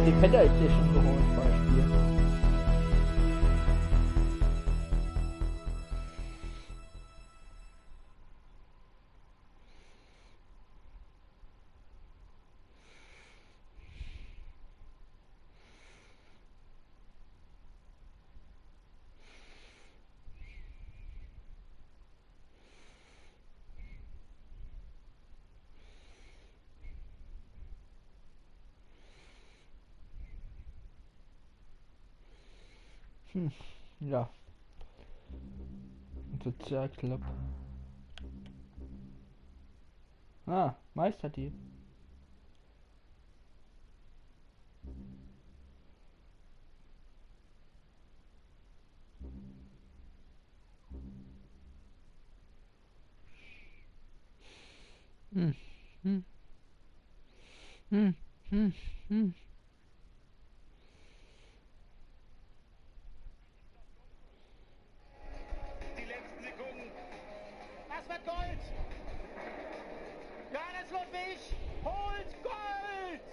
Defender Edition geholt, Beispiel. Ja. Sozialclub. Ah, Meisterdieb. Hm. Hm. Hm. Hm. Hm. Die letzten Sekunden. Das wird Gold. Johannes Ludwig holt Gold.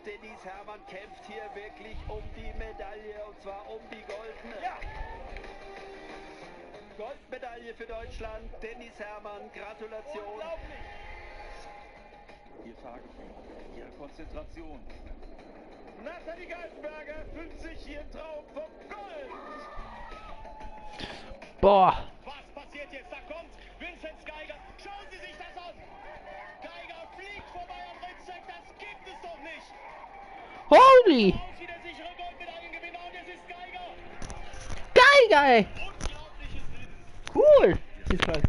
Dennis Herrmann kämpft hier wirklich um die Medaille und zwar um die goldene. Ja. Goldmedaille für Deutschland. Dennis Herrmann, Gratulation. Unglaublich. Hier Tagebuch, hier Konzentration. Nathalie Galtenberger, 50 hier im Traum vom Gold. Boah. Was passiert jetzt? Da kommt Vincent Geiger. Schauen Sie sich das an. Geiger fliegt vorbei am Ritzek. Das gibt es doch nicht. Holy! Aus wie der sichere Goldmedaillengewinner und es ist Geiger. Geil! Unglaubliches Rennen. Cool! Ist halt.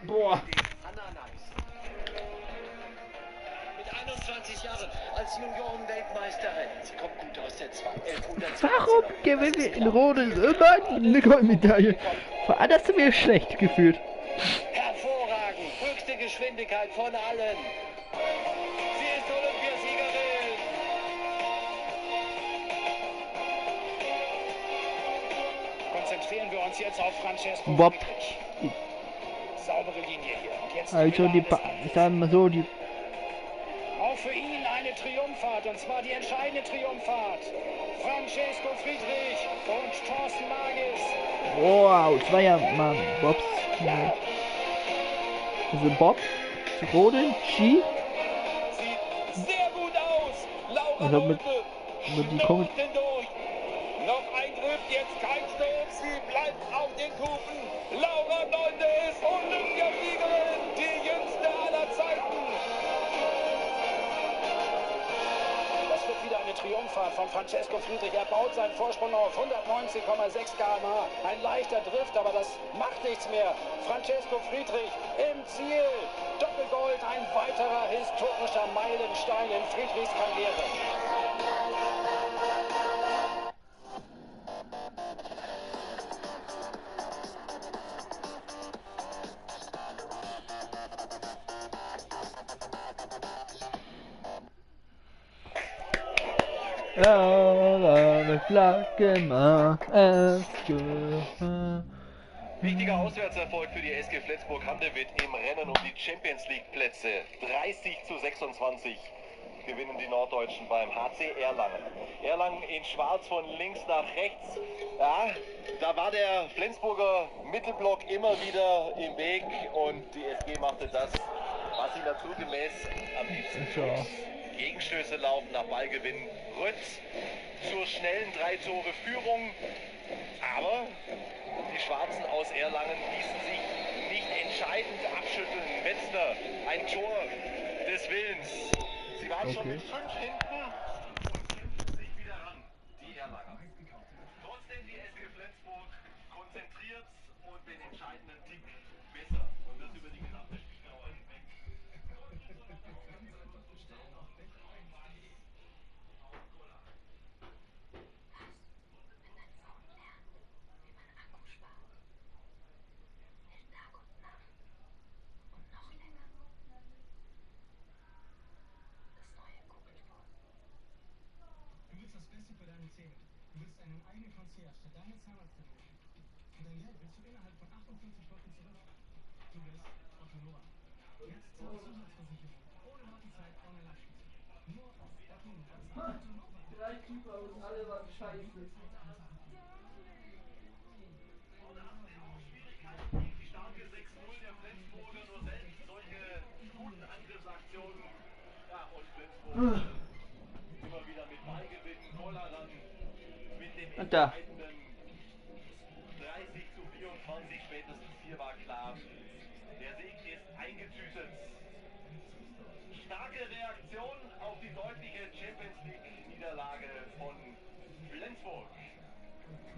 Boah. Mit 21 Jahren als Junioren-Weltmeisterin. Sie kommt gut aus der 1120. Warum gewinnen wir in Rhodes immer eine Goldmedaille? Vor allem hast du mir schlecht gefühlt. Hervorragend. Höchste Geschwindigkeit von allen. Sie ist Olympiasiegerin. Konzentrieren wir uns jetzt auf Francesco Bob. Friedrich. Saubere Linie hier. Und jetzt Also die, ich sag mal so, die auch für ihn eine Triumphfahrt, und zwar die entscheidende Triumphfahrt. Francesco Friedrich und Thorsten Magis. wow, Zweiermann, Bobs. Also Bob, Rodeln, Ski. Sieht sehr gut aus. Laura Also mit die kommen. durch. Noch ein Griff, jetzt kein Sturz. Sie bleibt auf den Kufen. Laura Nolde ist Olympiasiegerin. Die jüngste aller Zeiten. Das wird wieder eine Triumphfahrt von Francesco Friedrich. Er baut seinen Vorsprung auf 119,6 km/h. Ein leichter Drift, aber das macht nichts mehr. Francesco Friedrich im Ziel. Doppelgold, ein weiterer historischer Meilenstein in Friedrichs Karriere. Wichtiger Auswärtserfolg für die SG Flensburg-Handewitt im Rennen um die Champions League Plätze. 30:26 gewinnen die Norddeutschen beim HC Erlangen. Erlangen in Schwarz von links nach rechts. Ja, da war der Flensburger Mittelblock immer wieder im Weg und die SG machte das, was sie naturgemäß am liebsten tut. Gegenstöße laufen nach Ballgewinn. Rütz zur schnellen 3-Tore-Führung. Aber die Schwarzen aus Erlangen ließen sich nicht entscheidend abschütteln. Wetzner, ein Tor des Willens. Sie waren schon mit 5 hinten und kämpfen sich wieder ran, die Erlanger. Trotzdem die SG Flensburg konzentriert und den entscheidenden Tick besser. Und das über die gesamte Spieldauer hinweg. Du willst einen eigenen Concierge, der deine Zahnärztin hilft. Und dein Geld willst du innerhalb von 58 Wochen zurückzahlen. Du bist Otto Noah. Jetzt Zahnzusatzversicherung. Ohne Wartezeit, ohne Lastschrift. Nur auf Otto Noah. Otto Noah. Drei Keeper und alle waren scheiße. Die starke 6-0 der Flensburger, nur selten solche guten Angriffsaktionen. Ja, und Flensburg immer wieder mit Ballgewinn. Koller dann mit dem Und da. entscheidenden 30:24, spätestens 4 war klar. Der Sieg ist eingetütet. Starke Reaktion auf die deutliche Champions League Niederlage von Flensburg.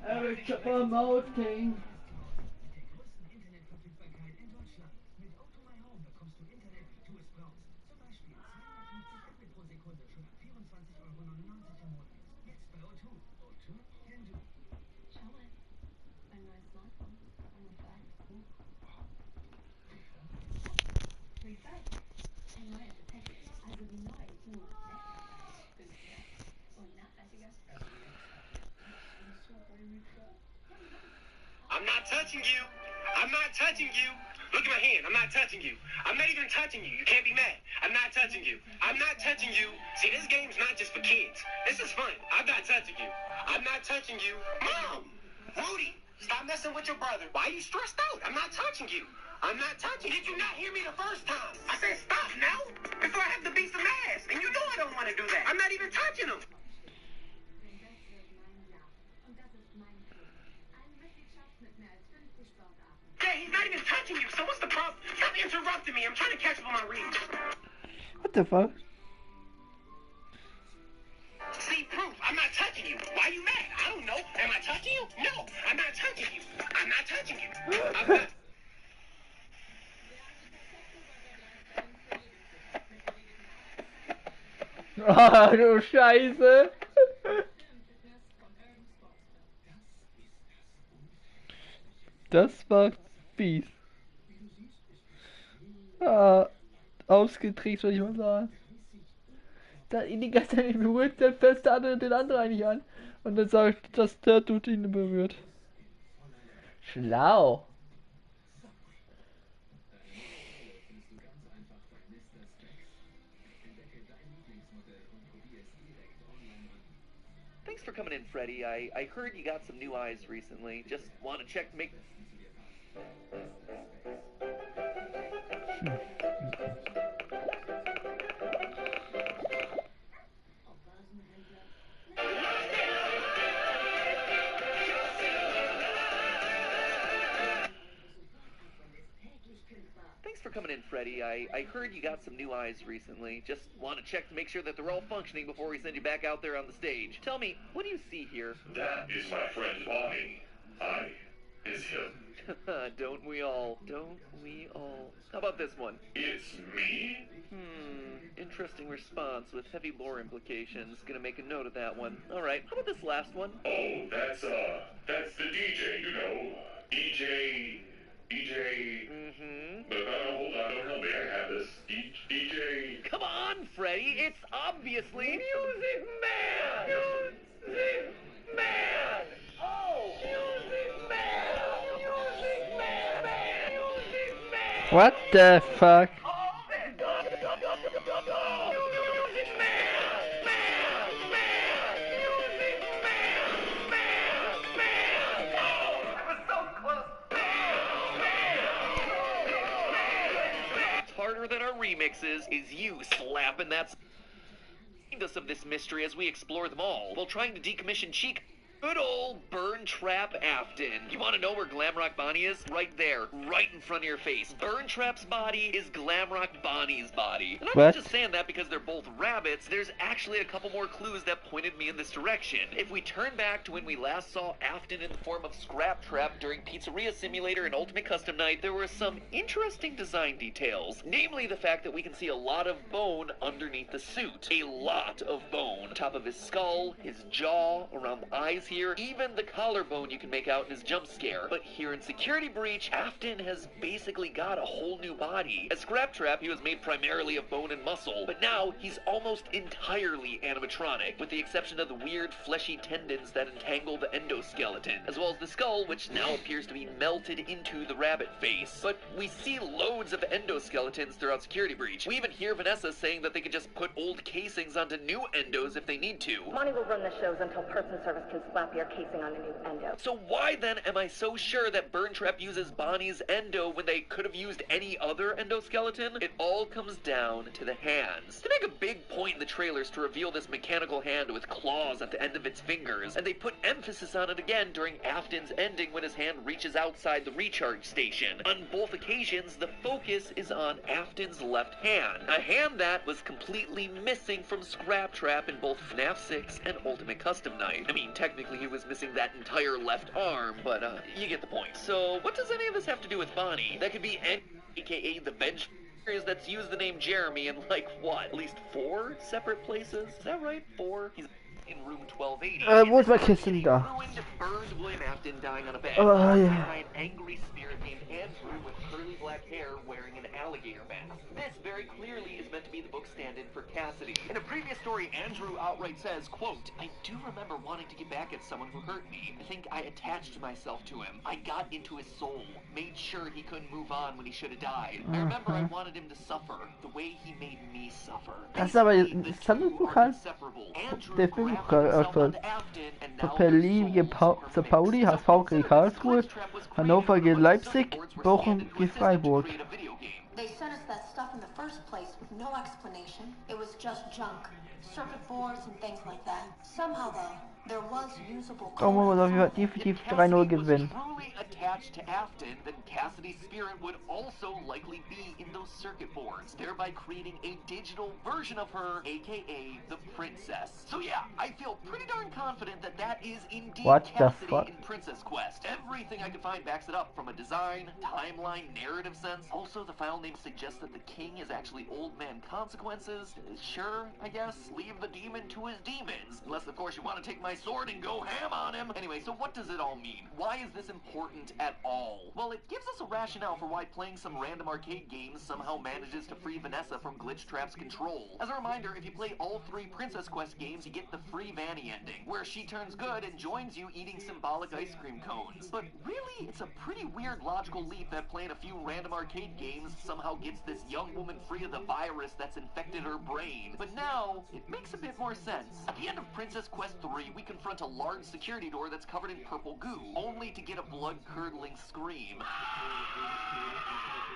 Eric Chopper Mountain. Mit der größten Internetverfügbarkeit in Deutschland. Mit O2 My Home bekommst du Internet, wie du es brauchst. Zum Beispiel 250 Mbit pro Sekunde schon ab 24,99 € im Monat. Jetzt bei O2. O2 can do. Schau mal, mein neues Smartphone. Ungefähr. Refresh. Ein neuer Detect. Also wie neu. Nur besser. Günstiger. Und nachhaltiger. I'm not touching you. I'm not touching you. Look at my hand. I'm not touching you. I'm not even touching you. You can't be mad. I'm not touching you. I'm not touching you. See, this game's not just for kids. This is fun. I'm not touching you. I'm not touching you. Mom! Rudy, stop messing with your brother. Why are you stressed out? I'm not touching you. I'm not touching you. Did you not hear me the first time? I said stop now before I have to beat some ass. And you know I don't want to do that. I'm not even touching him. Yeah, he's not even touching you, so what's the problem? Stop interrupting me. I'm trying to catch up on my reading. What the fuck? See, proof. I'm not touching you. Why are you mad? I don't know. Am I touching you? No, I'm not touching you. I'm not touching you. I'm not. Ah, du Scheiße. Das war fies. Ah, ausgetrickst, würde ich mal sagen. Da ihn die ganze Zeit nicht berührt, dann fässt der andere den anderen eigentlich an. Und dann sagt, dass der Dude ihn berührt. Schlau. Thanks for coming in, Freddie. I heard you got some new eyes recently. Just want to check to make... Thanks for coming in, Freddie. I heard you got some new eyes recently. Just want to check to make sure that they're all functioning before we send you back out there on the stage. Tell me, what do you see here? That is my friend Bonnie. I is him. Don't we all? Don't we all? How about this one? It's me? Interesting response with heavy lore implications. Gonna make a note of that one. Alright, how about this last one? Oh, that's the DJ, you know. EJ... Mm-hmm. Hold on, don't help me, I have this. DJ... Come on, Freddy, it's obviously Music Man! Music Man! Oh! Music Man! Music Man! Music Man! What the fuck? Harder than our remixes is you slapping that us of this mystery as we explore them all while trying to decommission Cheek. Good old Burn Trap Afton. You want to know where Glamrock Bonnie is? Right there, right in front of your face. Burn Trap's body is Glamrock Bonnie's body. And I'm not What? just saying that because they're both rabbits. There's actually a couple more clues that pointed me in this direction. If we turn back to when we last saw Afton in the form of Scrap Trap during Pizzeria Simulator and Ultimate Custom Night, there were some interesting design details. Namely the fact that we can see a lot of bone underneath the suit. A lot of bone. Top of his skull, his jaw, around the eyes here, even the collarbone you can make out in his jump scare. But here in Security Breach, Afton has basically got a whole new body. As Scrap Trap, he was made primarily of bone and muscle, but now he's almost entirely animatronic, with the exception of the weird fleshy tendons that entangle the endoskeleton, as well as the skull, which now appears to be melted into the rabbit face. But we see loads of endoskeletons throughout Security Breach. We even hear Vanessa saying that they could just put old casings onto new endos if they need to. Monty will run the shows until Person Service can slap your casing on a new endo. So why then am I so sure that Burn Trap uses Bonnie's endo when they could have used any other endoskeleton? It all comes down to the hands. They make a big point in the trailers to reveal this mechanical hand with claws at the end of its fingers, and they put emphasis on it again during Afton's ending when his hand reaches outside the recharge station. On both occasions, the focus is on Afton's left hand, a hand that was completely missing from Scrap Trap in both FNAF 6 and Ultimate Custom Night. I mean, technically he was missing that entire left arm, but you get the point. So what does any of this have to do with Bonnie? That could be aka the Venge that's used the name Jeremy in like what? At least 4 separate places? Is that right? 4? He's in room 1280. Wo ist mein Kissen da? Ruined, burned William Afton dying on a bed. Oh, yeah. By an angry spirit named Andrew with curly black hair wearing an alligator mask. This very clearly is meant to be the book stand-in for Cassidy. In a previous story, Andrew outright says, quote, "I do remember wanting to get back at someone who hurt me. I think I attached myself to him. I got into his soul. Made sure he couldn't move on when he should have died. I remember I wanted him to suffer the way he made me suffer." Das ist aber das Handelsbuch halt. Der Filmbuch also für Liga zu Pauli, HSV gegen Karlsruhe, Hannover gegen Leipzig, Bochum gegen Freiburg. They sent us that stuff in the first place with no explanation. It was just junk. Circuit boards and things like that. Somehow, though, Darum wollen wir auf jeden Fall definitiv 3-0 gewinnen. Truly attached to Afton, then Cassidy's spirit would also likely be in those circuit boards, thereby creating a digital version of her, aka the princess. So yeah, I feel pretty darn confident that that is indeed What the Cassidy fuck? in Princess Quest. Everything I could find backs it up from a design, timeline, narrative sense. Also, the file name suggests that the king is actually Old Man Consequences. Sure, I guess, leave the demon to his demons. Unless, of course, you want to take my sword and go ham on him. Anyway, so what does it all mean? Why is this important at all? Well, it gives us a rationale for why playing some random arcade games somehow manages to free Vanessa from Glitchtrap's control. As a reminder, if you play all 3 Princess Quest games, you get the free Vanny ending, where she turns good and joins you eating symbolic ice cream cones. But really, it's a pretty weird logical leap that playing a few random arcade games somehow gets this young woman free of the virus that's infected her brain. But now, it makes a bit more sense. At the end of Princess Quest 3, we confront a large security door that's covered in purple goo, only to get a blood-curdling scream.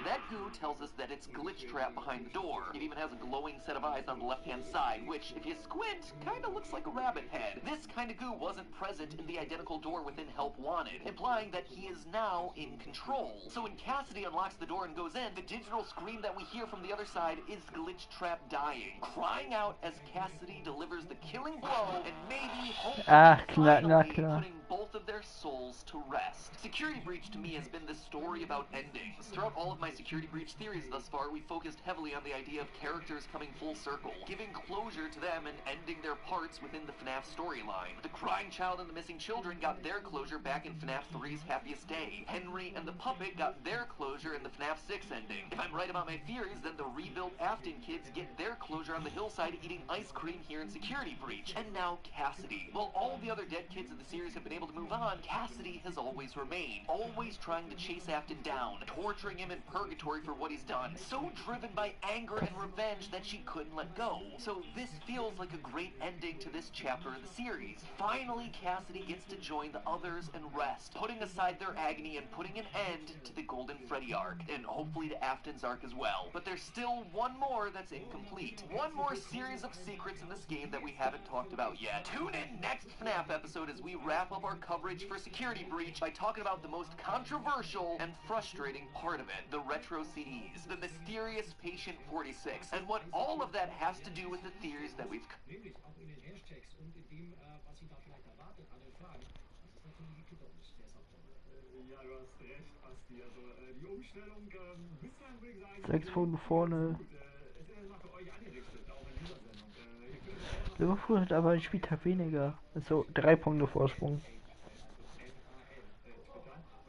That goo tells us that it's Glitchtrap behind the door. It even has a glowing set of eyes on the left-hand side, which, if you squint, kinda looks like a rabbit head. This kind of goo wasn't present in the identical door within Help Wanted, implying that he is now in control. So when Cassidy unlocks the door and goes in, the digital scream that we hear from the other side is Glitchtrap dying, crying out as Cassidy delivers the killing blow and maybe, hopefully, finally putting both of their souls to rest. Security Breach to me has been this story about endings. Throughout all of my Security Breach theories thus far, we focused heavily on the idea of characters coming full circle, giving closure to them and ending their parts within the FNAF storyline. The crying child and the missing children got their closure back in FNAF 3's Happiest Day. Henry and the puppet got their closure in the FNAF 6 ending. If I'm right about my theories, then the rebuilt Afton kids get their closure on the hillside eating ice cream here in Security Breach. And now Cassidy. While all the other dead kids in the series have been able to move on, Cassidy has always remained, always trying to chase Afton down, torturing him in purgatory for what he's done, so driven by anger and revenge that she couldn't let go. So this feels like a great ending to this chapter of the series. Finally, Cassidy gets to join the others and rest, putting aside their agony and putting an end to the Golden Freddy arc, and hopefully to Afton's arc as well. But there's still one more that's incomplete. One more series of secrets in this game that we haven't talked about yet. Tune in next FNAF episode as we wrap up our coverage for Security Breach by talking about the most controversial and frustrating part of it, the retro CDs, the mysterious Patient 46, and what all of that has to do with the theories that we've... Nämlich auch in den Hashtags und in dem, was Sie da vielleicht erwartet an den Fragen. Das ist natürlich die Geduld der Software. Ja, du hast recht, Basti. Also die Umstellung, bislang würde ich sagen... 6 Punkte vorne. Es ist immer für euch angerichtet, auch in dieser Sendung. Ihr könnt es selber Liverpool hat aber einen Spieltag weniger. Also 3 Punkte Vorsprung. Und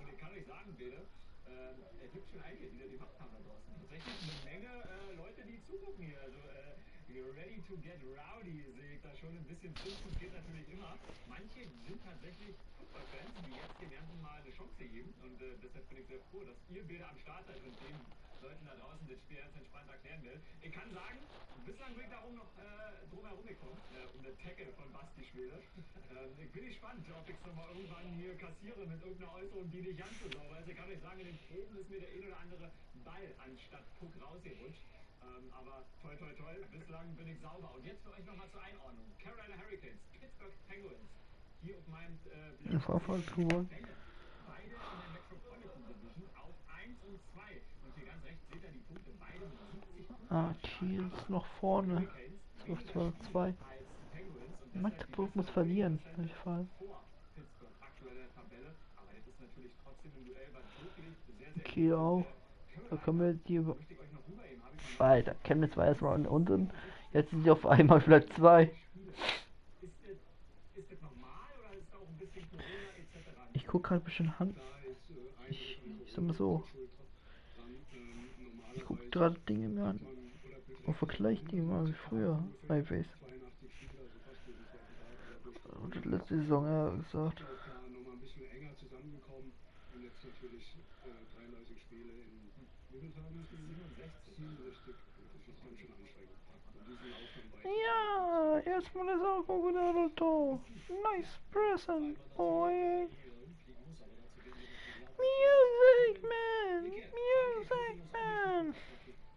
ich kann euch sagen, Bede, es gibt schon einige, die das gemacht haben da draußen. Tatsächlich eine Menge Leute, die zugucken hier. Also ready to get rowdy sehe ich da schon ein bisschen. Prinzip geht natürlich immer. Manche sind tatsächlich Fußballfans, die jetzt dem Ganzen mal eine Chance geben. Und deshalb bin ich sehr froh, dass ihr Bilder am Start seid und den Leuten da draußen das Spiel ganz entspannt erklären will. Ich kann sagen, bislang bin ich darum noch drum herum gekommen, um den Tackle von Basti Schwede. Ich bin gespannt, ob ich es nochmal irgendwann hier kassiere mit irgendeiner Äußerung, die nicht ganz so sauber ist. Ich kann euch sagen, in den Proben ist mir der ein oder andere Ball anstatt Puck rausgerutscht. Aber toi toi toi, bislang bin ich sauber. Und jetzt für euch nochmal zur Einordnung. Carolina Hurricanes, Pittsburgh Penguins. Hier auf meinem Vorfahrtstour. beide in der Metropolitan Division auf 1 und 2. Und hier ganz rechts seht ihr die Punkte, beide mit 70 Punkten. Ah, Kiel ist noch vorne. 12-2. Magdeburg muss verlieren. Auf jeden Fall. Kiel auch. Da können wir die weiter. Chemnitz war erstmal unten. Jetzt sind sie auf einmal Platz 2. Ich gucke gerade ein bisschen Hand. Ich sag mal so. Ich gucke gerade Dinge mir an. Und vergleiche die mal wie früher. Bei Face. Und die letzte Saison, ja, gesagt. Ja, erstmal ist auch Naruto. Nice present, boy. Music man! Music man!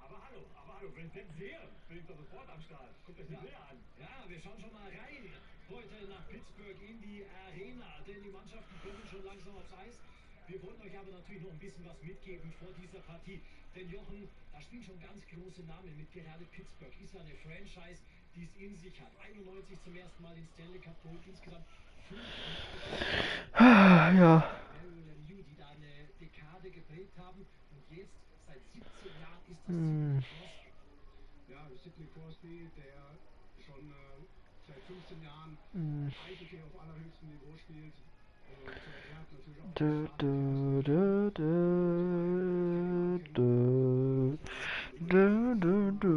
Aber hallo, wenn ich das sehe, bin ich doch sofort am Start. Guckt euch die Bilder an. Ja, wir schauen schon mal rein. heute nach Pittsburgh in die Arena, denn die Mannschaften kommen schon langsam aufs Eis. Wir wollen euch aber natürlich noch ein bisschen was mitgeben vor dieser Partie. Denn Jochen, da spielen schon ganz große Namen mit. Gerade Pittsburgh ist ja eine Franchise, die es in sich hat. 91 zum ersten Mal den Stanley Cup geholt, insgesamt 5 Ja. Marilyn Liu, die da eine Dekade geprägt haben. Und jetzt, seit 17 Jahren, ist das Sidney Crosby. Ja, Sidney Crosby, der schon seit 15 Jahren Eishockey auf allerhöchstem Niveau spielt. Und er hat natürlich auch Du, du, du, du, du, du, du, du, du, du,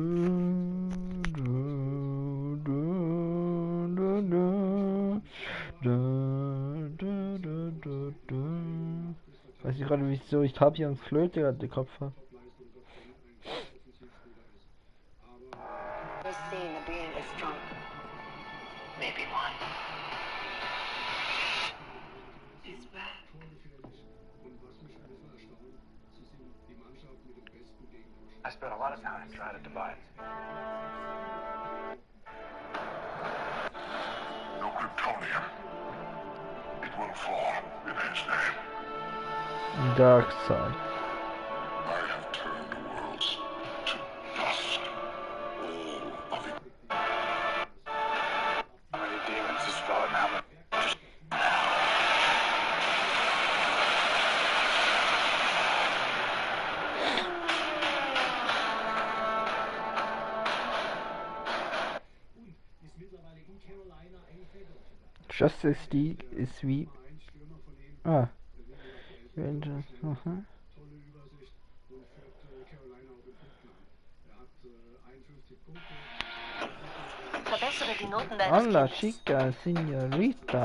du, du, du, du, du. Weiß ich gerade, wieso ich Fabians Flöte gerade den Kopf habe. Topleistung dort bringt, ein guter Offensivspieler ist. Aber Was seeing a being as strong. Maybe one. He's back. torgefährlich. Und was mich ein bisschen erstaunt, sie sind die Mannschaft mit dem besten Gegendurchschnitt. I spent a lot of time trying to divide. No Kryptonian. It will fall in his name. Dark Side. I have turned the worlds to dust. All of it. How many demons has fallen out? Just Und ist mittlerweile in Carolina eine Feldläuferin. Justice League ist wie. Stürmer von ihm, Ah. wie gesagt, Avengers. Aha. tolle Übersicht und führt Carolina auch in Punkten an. Er hat 51 Punkte. Verbessere die Noten deines Hola, Kindes. chica, señorita.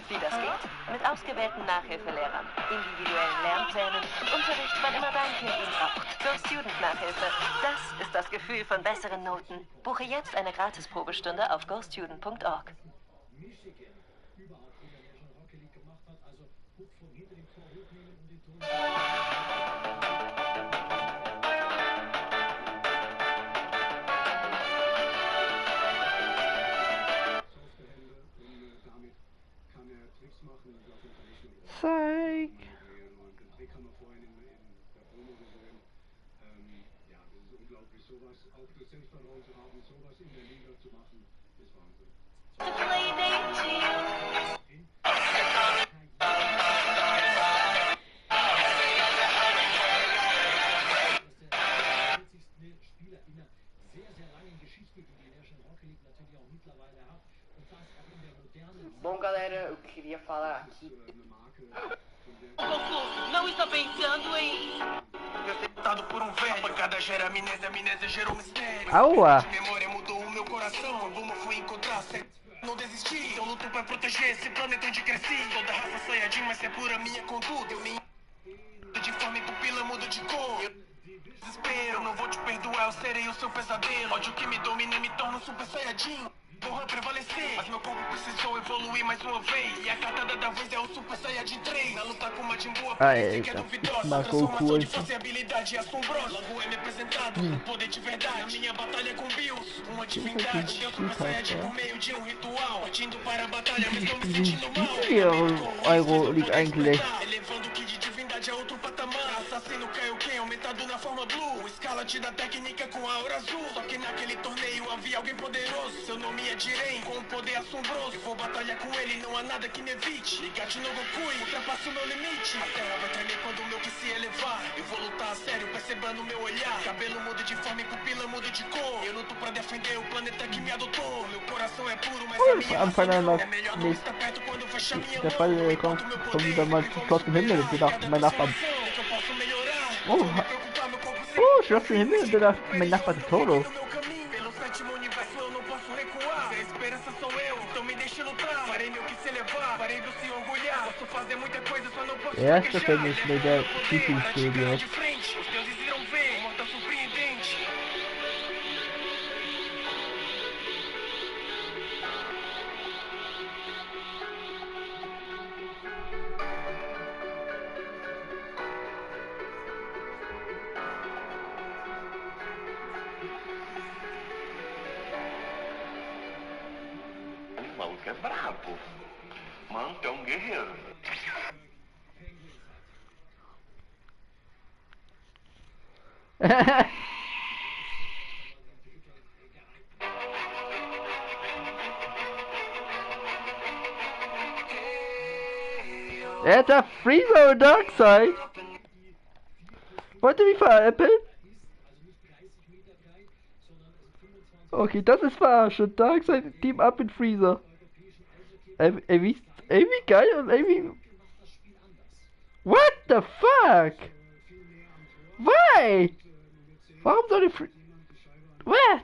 Wie das geht? Mit ausgewählten Nachhilfelehrern, individuellen Lernplänen und Unterricht, wann immer dein Kind ihn braucht. Go Student Nachhilfe. Das ist das Gefühl von besseren Noten. Buche jetzt eine Gratisprobestunde auf gostudent.org. Michigan überhaupt in der National Hockey League gemacht hat. Also Puck von hinter dem Tor hochnehmen und den Tor. Softe Hände und damit kann er Tricks machen. Ich glaube, da muss man überhaupt Zeig. drehen. Und den Trick haben wir vorhin in der Promo gesehen. Ja, das ist unglaublich. Sowas, auch das Selbstvertrauen zu haben, sowas in der Liga zu machen, ist Wahnsinn. Spieler in einer sehr, sehr langen Geschichte, die die National Hockey League natürlich auch mittlerweile hat. Und das auch in der modernen Bom, galera, eu queria falar aqui. Eine Marke, von der Não está pensando em. Tentado por um velho. A pancada gera amnésia, amnésia gerou mistério. Aua. A memória mudou o meu coração. Como fui encontrar certo. Não desisti, eu luto pra proteger esse planeta onde cresci. Toda raça saiyajin, mas é pura minha conduta. Eu me de forma e pupila mudo de cor. Eu desespero, não vou te perdoar, eu serei o seu pesadelo. Ódio que me domina e me torna um super saiyajin. Porra prevalecer, mas meu corpo precisou evoluir mais uma vez. E a cartada da vez é o Super Saiyajin 3. Na luta com Majin Buu, a polícia que é duvidosa. Mas Transformação de força e habilidade assombrosa. Logo é me apresentado, um poder de verdade. Na minha batalha com Bills, uma divindade. Eu Super Saiyajin por meio de um ritual. Partindo para a batalha, mas não me sentindo mal. Euro League eigentlich. Elevando o que de divindade a outro patamar. Assassino Kaioken aumentado na forma blue. Escala te dá técnica com a aura azul. Só que naquele torneio havia alguém poderoso. Seu nome é Jiren, com um poder assombroso. Vou batalhar com ele, não há nada que me evite. Ligate no Goku, ultrapasso o meu limite. A terra vai tremer quando o meu que se elevar. Eu vou lutar a sério, percebendo o meu olhar. Cabelo muda de forma e pupila muda de cor. Eu luto pra defender o planeta que me adotou. Meu coração é puro, mas a minha raça não. É melhor não estar perto quando fechar minha Der Fall mão. kommt, Enquanto meu kommt poder wieder mal zu Schloss im Himmel. Und gedacht, mein Nachbar. que eu posso melhorar. Oh, Vou me preocupar, meu corpo se oh, Schloss im Himmel. Und gedacht, mein Nachbar ist Toro. no meu caminho. Pelo sétimo universo eu não posso recuar. Se a esperança sou eu, então me deixe lutar. Farei meu que se elevar, farei do se orgulhar. Posso fazer muita coisa, só não posso Der erste fraquejar. Film ist mir der Para te Lieblingsfilm ganhar jetzt. de frente. Os deuses irão ver, uma mortal surpreendente. maluco é brabo. Mano, tu é um guerreiro. Er hat da Freezer und Darkseid. Wollt ihr mich veräppeln? Okay, das ist verarscht. Darkseid Team Up mit Freezer. Wie geil und irgendwie... What the fuck? Why? Warum soll die What?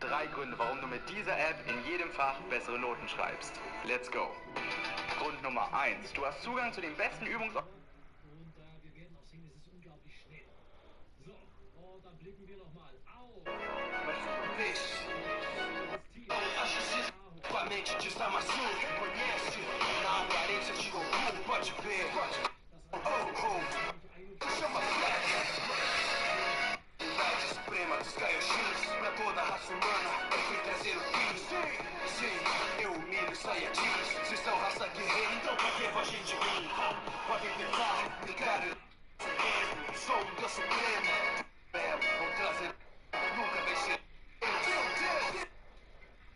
3 Gründe, warum du mit dieser App in jedem Fach bessere Noten schreibst. Let's go. Grund Nummer 1. Du hast Zugang zu den besten Übungs... Und wir werden auch sehen, es ist unglaublich schnell. So, und dann blicken wir nochmal auf.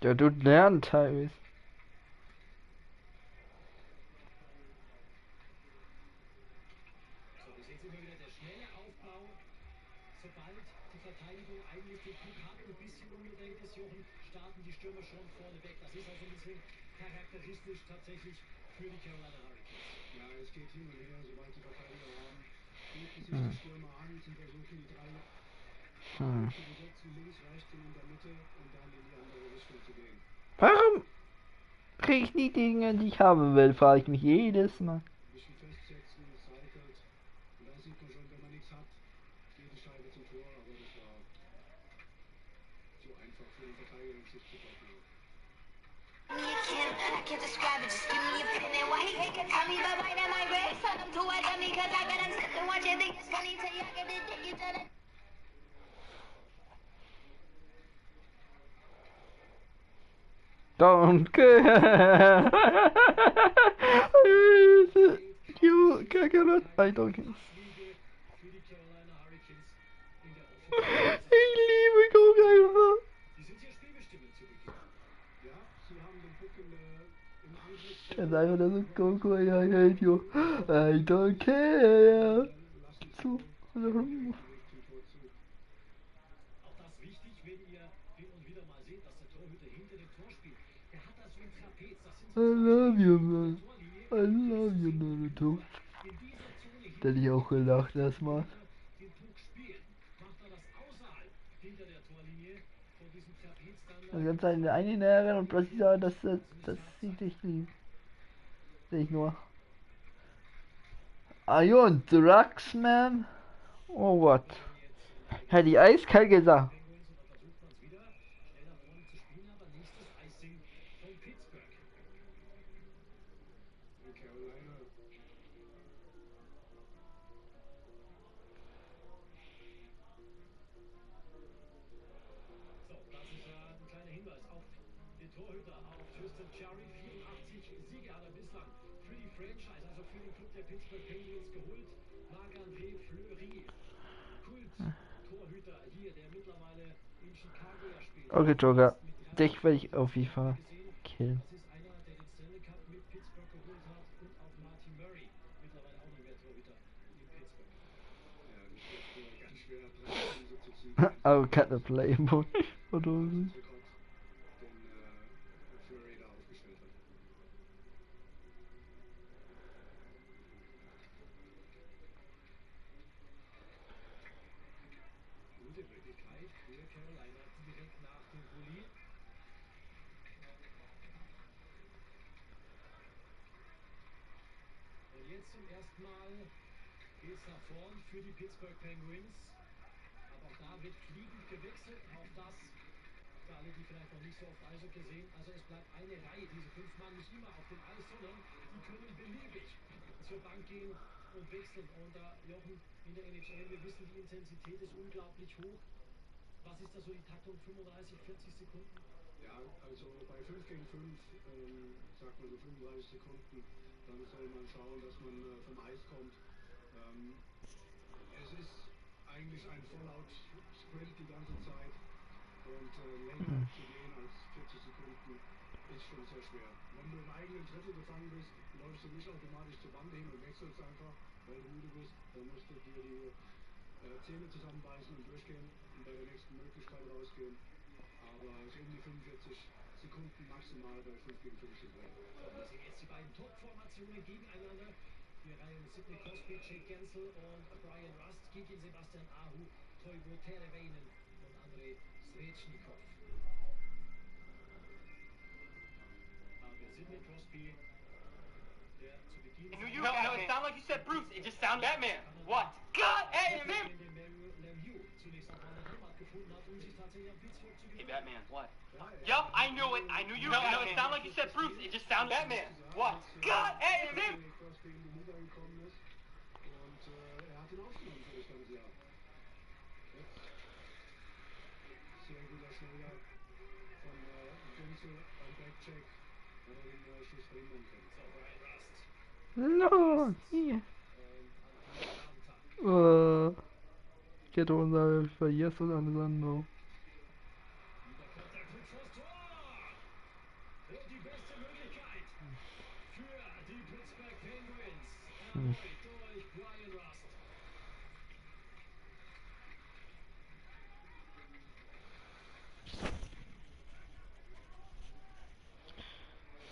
Der tut lernen teilweise. So, das ist jetzt immer wieder der schnelle Aufbau. Sobald die Verteidigung eigentlich den Puck hat und ein bisschen unbedenkt ist, Jochen, starten die Stürmer schon vorne weg. Das ist also ein bisschen charakteristisch tatsächlich für die Carolina Hurricanes. Ja, es geht hin und her, sobald die Verteidiger haben. Bieten sich die Stürmer an, sie versuchen die 3 zu besetzen, links, rechts und in der Mitte und dann in die andere Richtung zu gehen. Warum kriege ich nie Dinge, die ich haben will, frage ich mich jedes Mal. Ein bisschen festsetzen, cycelt. Und dann sieht man schon, wenn man nichts hat, geht die Scheibe zum Tor, aber das war so einfach für den Verteidiger im Schiff zu packen. I can't describe it, just give me a pen and why he can tell me the right of my grave. Tell him to wait on me, cause I got him sitting watching think it's funny till you get it, take it to the... Don't care. You cannot. I don't care. Ich liebe Cook einfach. Die sind hier spielbestimmend zu Beginn. Ja, sie haben den Puck im Angriff. Er ist einfach nur so Coco, I hate you. I don't care. So. Auch das wichtig, wenn ihr hin und wieder mal seht, dass der Torhüter hinter dem Tor spielt. Der hat da so ein Trapez, das sind I love you, man. I love you, Naruto. in dieser Zone Da hätte ich auch gelacht erstmal. den Puck spielen. Macht er das außerhalb hinter der Torlinie von diesem Trapez dann... Die ganze Zeit in der einen Näherin und plötzlich sagen, das sieht dich lieb. Sehe ich nur. Are you on drugs, man? Oh, what? Hätte ich eiskalt gesagt. Penguins und dann versucht man es wieder schnell nach vorne zu spielen, aber nächstes Icing von Pittsburgh. In Carolina. So, das ist ein kleiner Hinweis auf den Torhüter, auf Tristan Cherry. 84 Siege hat er bislang für die Franchise, also für den Club der Pittsburgh Penguins geholt. Marc-André Fleury, Kult-Torhüter hier, der mittlerweile in Chicago ja spielt. Okay, Joker. Dich will ich auf jeden Fall killen. Das ist einer, der den Stanley Cup mit Pittsburgh geholt hat und auch Martin Murray, mittlerweile auch noch mehr Torhüter in Pittsburgh. Ja, das wird ganz schwer, 3 Spiele zu ziehen. I can't play more. Oder so. Den Fury da aufgestellt hat. Gute Möglichkeit für Carolina direkt nach dem Bulli. Und jetzt zum ersten Mal geht es nach vorn für die Pittsburgh Penguins. Aber auch da wird fliegend gewechselt. Auch das für alle, die vielleicht noch nicht so oft Eishockey sehen. Also es bleibt eine Reihe. Diese 5 Mann nicht immer auf dem Eis, sondern die können beliebig zur Bank gehen und wechseln. Und Jochen, in der NHL, wir wissen, die Intensität ist unglaublich hoch. Was ist da so die Taktung? 35, 40 Sekunden? Ja, also bei 5 gegen 5, sagt man so 35 Sekunden, dann soll man schauen, dass man vom Eis kommt. Es ist eigentlich ein Fallout-Sprint die ganze Zeit und länger zu gehen als 40 Sekunden ist schon sehr schwer. Wenn du im eigenen Drittel gefangen bist, läufst du nicht automatisch zur Wand hin und wechselst einfach, weil du müde bist. Dann musst du dir die Zähne zusammenbeißen und durchgehen und bei der nächsten Möglichkeit rausgehen. Aber so um die 45 Sekunden maximal bei 5 gegen 5 zu bleiben. So, wir sehen jetzt die beiden Top-Formationen gegeneinander. Die Reihe um Sidney Crosby, Jake Gensel und Brian Rust gegen Sebastian Ahu, Toivo Teravainen und Andrei Svechnikov. Sidney Crosby, der zu Beginn... No, it sounded like you said Bruce. It just sounded Batman. What? God, hey, him! Hey, Batman. What? Yup, I knew it. I knew you were Batman. No, it sounded like you said Bruce. It just sounded Batman. What? God, hey, him! Crosby in die Liga gekommen ist und er hat ihn aufgenommen für das ganze Jahr. Jetzt sehr guter Schläger von Gensel beim Backcheck, hat er den Schuss verhindern können. So, Brian Rust. No, yeah. Geht unser Verliers und Alessandro. Da kommt der Druck vors Tor. Und die beste Möglichkeit für die Pittsburgh Penguins. Erneut durch Brian Rust.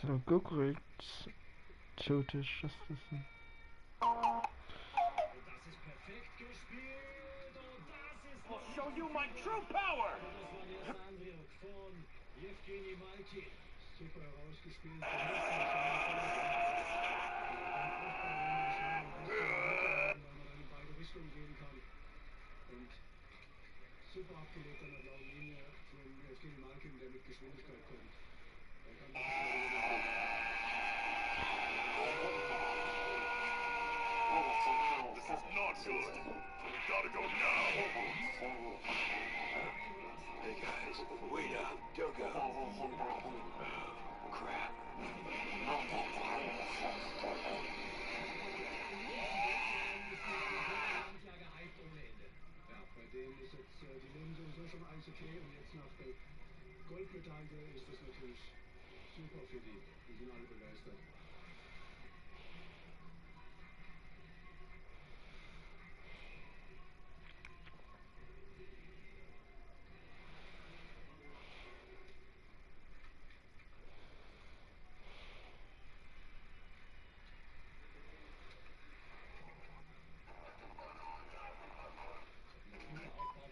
So, Gukritz. Chotisch, was ist das denn? Und das ist perfekt gespielt. Und das ist... I'll show you my true power! Und das war der erste Eindruck von Evgeny Malkin. Super herausgespielt. Weil man dann in beide Richtungen gehen kann. Und super abgelegt an der blauen Linie von Evgeny Malkin, der mit Geschwindigkeit kommt. Er kann die This is not good. We gotta go now. Hey guys, wait up. Don't go. Oh, crap. Ja, bei denen ist jetzt, die nehmen sowieso schon Eishockey und jetzt nach der Goldmedaille ist das natürlich super für die. Die sind alle begeistert.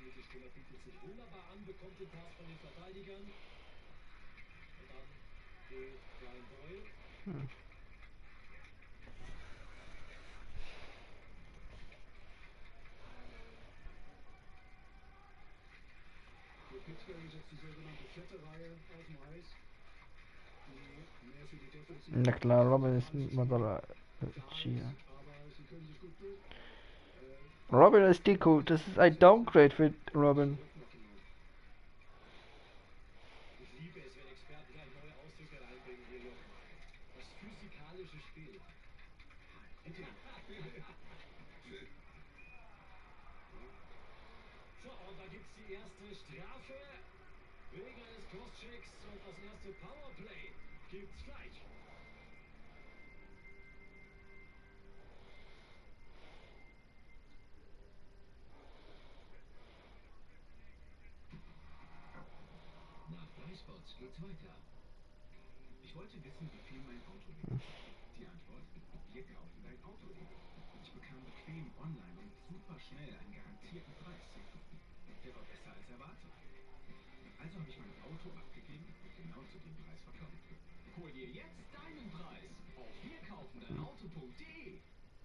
Mittelstürmer bietet sich wunderbar an, bekommt den Pass von den Verteidigern. Und dann geht Brian Boyle. Für Pittsburgh ist jetzt die sogenannte vierte Reihe auf dem Eis, die mehr für die Defensive. Na klar, Robin ist Madara. Aber sie können sich gut durch. Robin ist Deko, das ist ein Downgrade für Robin. Ich liebe es, wenn Experten gleich neue Ausdrücke reinbringen hier, Jochen. Das physikalische Spiel. So, und da gibt es die erste Strafe wegen eines Crosschecks und das erste Powerplay gibt's gleich. Nach 3 Spots geht's weiter. Ich wollte wissen, wie viel mein Auto wiegt. Die Antwort: Wir kaufen dein Auto. Ich bekam bequem online und super schnell einen garantierten Preis. Der war besser als erwartet. Also habe ich mein Auto abgegeben und genau zu dem Preis verkauft. Hol dir jetzt deinen Preis auf wirkaufendeinauto.de.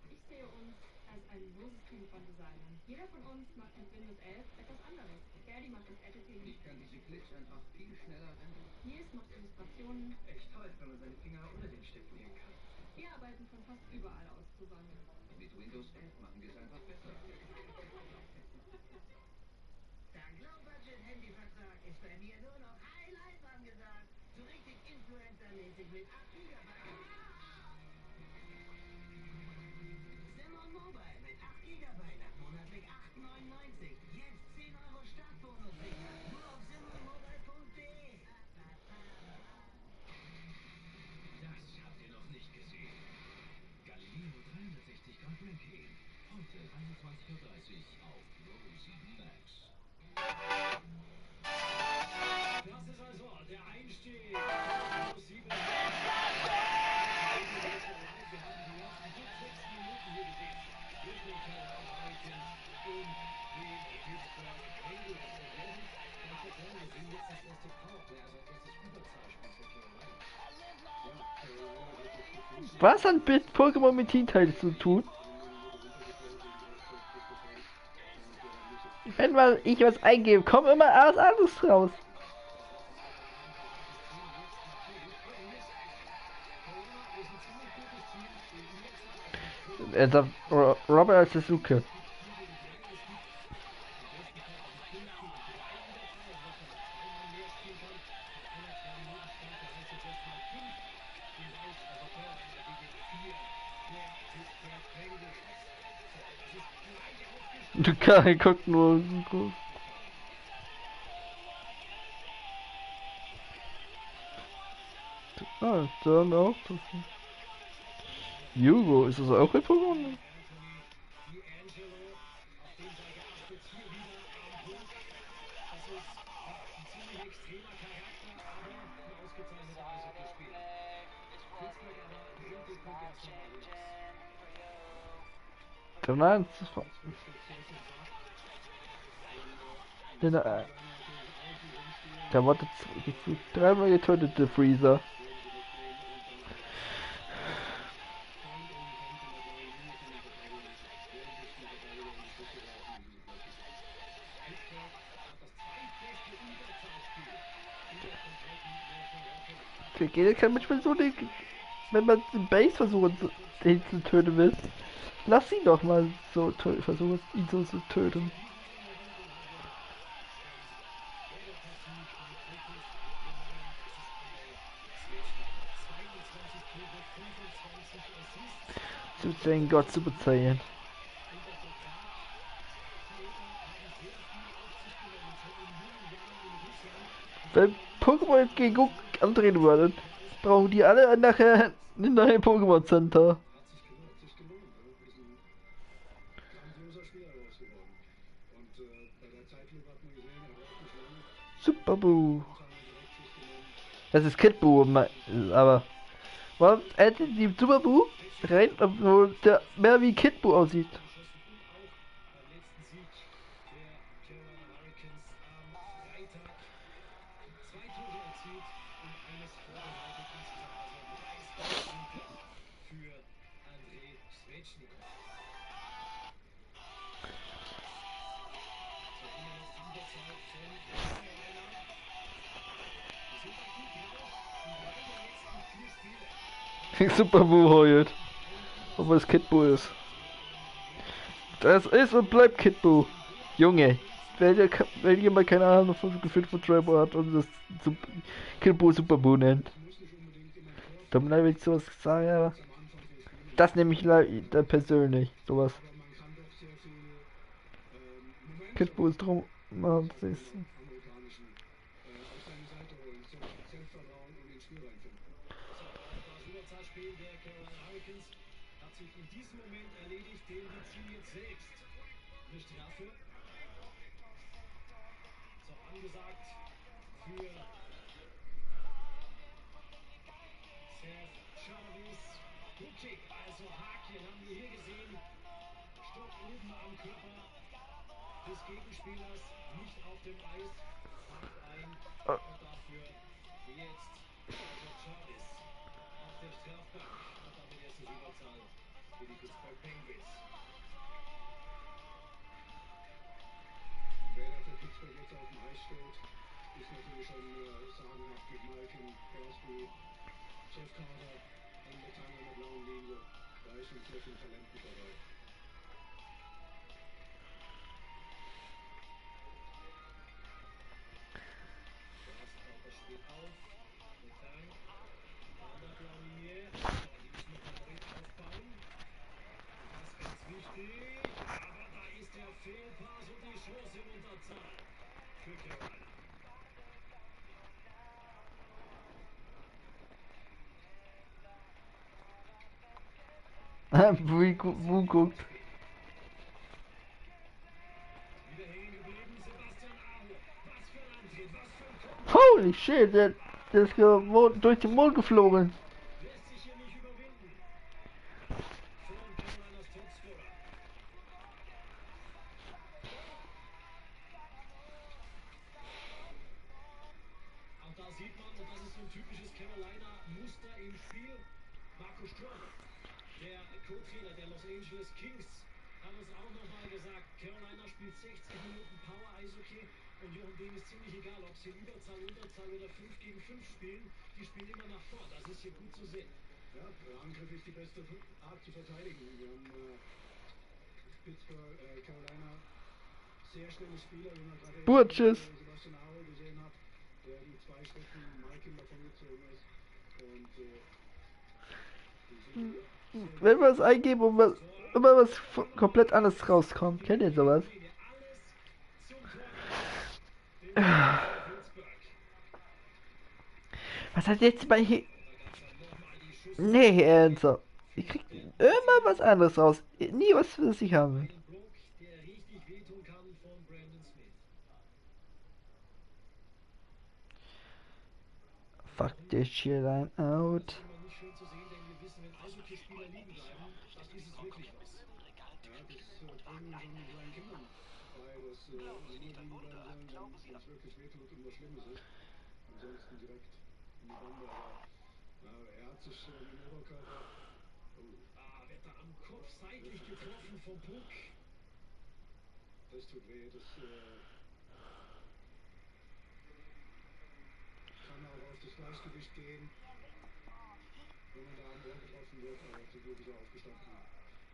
Ich sehe uns als ein großes Team von Designern. Jeder von uns macht mit Windows 11 etwas anderes. Gary macht das Editing. Ich kann diese Glitch einfach viel schneller rendern. Nils macht Illustrationen. Echt toll, wenn man seine Finger unter den Stift nehmen kann. Wir arbeiten von fast überall aus zusammen. Mit Windows 11 machen wir es einfach besser. Dank Low Budget ist bei mir nur noch Highlights angesagt. So richtig Influencer-mäßig mit 8 Gigabyte. Simon Mobile mit 8 Gigabyte ab monatlich 8,99. Jetzt 10 Euro Startbonus sichern. Nur auf simonmobile.de. Das habt ihr noch nicht gesehen. Galileo 360 Grad Ranking. Heute 21:30 Uhr auf Pro 7 Max. Das ist also der Einstieg. Pro 7. Wir haben die ersten gut 6 Minuten hier gesehen. Zwischen den Carolina Hurricanes und den Pittsburgh Penguins. Und Jens, kann ich jetzt sagen, wir sehen jetzt das erste Powerplay, also das erstes Überzahlspiel für Carolina. Was hat Pokémon mit Teamteil zu tun? Wenn mal ich was eingebe, kommt immer alles anderes raus. Er sagt Robert als Sasuke. Du Kai guckt nur. Ah, dann auch. Hugo, ist das auch ein Pokémon? Nein, der wurde gefühlt dreimal getötet, der Freezer. Der geht kann manchmal so nicht, wenn man den Base versucht ihn zu töten will. Lass ihn doch mal so versuchen, ihn so zu töten. Zu den Gott zu bezeichnen. Wenn Pokémon jetzt gegen Guck antreten würden, brauchen die alle nachher in ein Pokémon Center. Super Boo. Das ist Kid Boo, aber warum hätte die Super Boo rein, obwohl der mehr wie Kid Boo aussieht? Super Boo heult. Obwohl es Kid Boo ist. Das ist und bleibt Kid Boo. Junge. Wenn jemand keine Ahnung von Gefühl von Trevor hat und das Kid Boo Super Boo nennt. Tut mir leid, wenn ich sowas sage, aber das nehme ich persönlich. Sowas. Kid Boo ist drum. Man, das ist. In diesem Moment erledigt, den die ziehen jetzt selbst eine Strafe. So, angesagt für Seth Jarvis. Hookkick, also Haken haben wir hier gesehen. Stock oben am Körper des Gegenspielers, nicht auf dem Eis. Hakt ein und dafür jetzt also Jarvis auf der Strafbank. Und damit erstes Überzahl für die Pittsburgh Penguins. Wer da für Pittsburgh jetzt auf dem Eis steht, ist natürlich schon sagenhaft mit Malkin, Crosby, Jeff Carter, an der Tange an der blauen Linie. Da ist schon sehr viel Talent mit dabei. Aber da ist der Fehlpass und die Chance in Unterzahl für Carolina. Wo guckt. Wieder hängen geblieben, Sebastian Aho. Was für ein Antritt, was für ein Konter. Holy shit, der ist durch den Mond geflogen. Lässt sich hier nicht überwinden. Von Carolinas Topscorer. Auch da sieht man, und das ist so ein typisches Carolina-Muster im Spiel. Marco Sturm, der Co-Trainer der Los Angeles Kings, hat uns auch nochmal gesagt, Carolina spielt 60 Minuten Power-Eishockey und Jochen, denen ist ziemlich egal, ob sie Überzahl, Unterzahl oder 5 gegen 5 spielen. Die spielen immer nach vorn. Das ist hier gut zu sehen. Ja, Angriff ist die beste Art zu verteidigen. Wir haben Carolina sehr schnelle Spieler, wie man gerade Burgess. Sebastian Aho gesehen hat, der mit 2 Schritten Malkin davon gezogen ist. Und Wenn wir es eingeben und immer was komplett anderes rauskommt. Kennt ihr sowas? Was hat jetzt bei hier... Nee, ernsthaft. Ich krieg immer was anderes raus. Nie was, was ich haben will. Fuck this shit, I'm out. Nicht schön zu sehen, denn wir wissen, wenn Eishockeyspieler liegen bleiben, dann ist es wirklich was. Ja, das bringen schon kleinen Kindern bei, dass sie nur liegen bleiben sollen, wenn es wirklich wehtut und was Schlimmes ist. Ansonsten direkt in die Bande, aber er hat sich mit dem Oberkörper... Wird da am Kopf seitlich getroffen vom Puck. Das tut weh, das kann auch auf das Gleichgewicht gehen, wenn man da am Ohr getroffen wird, aber zum Glück ist er aufgestanden.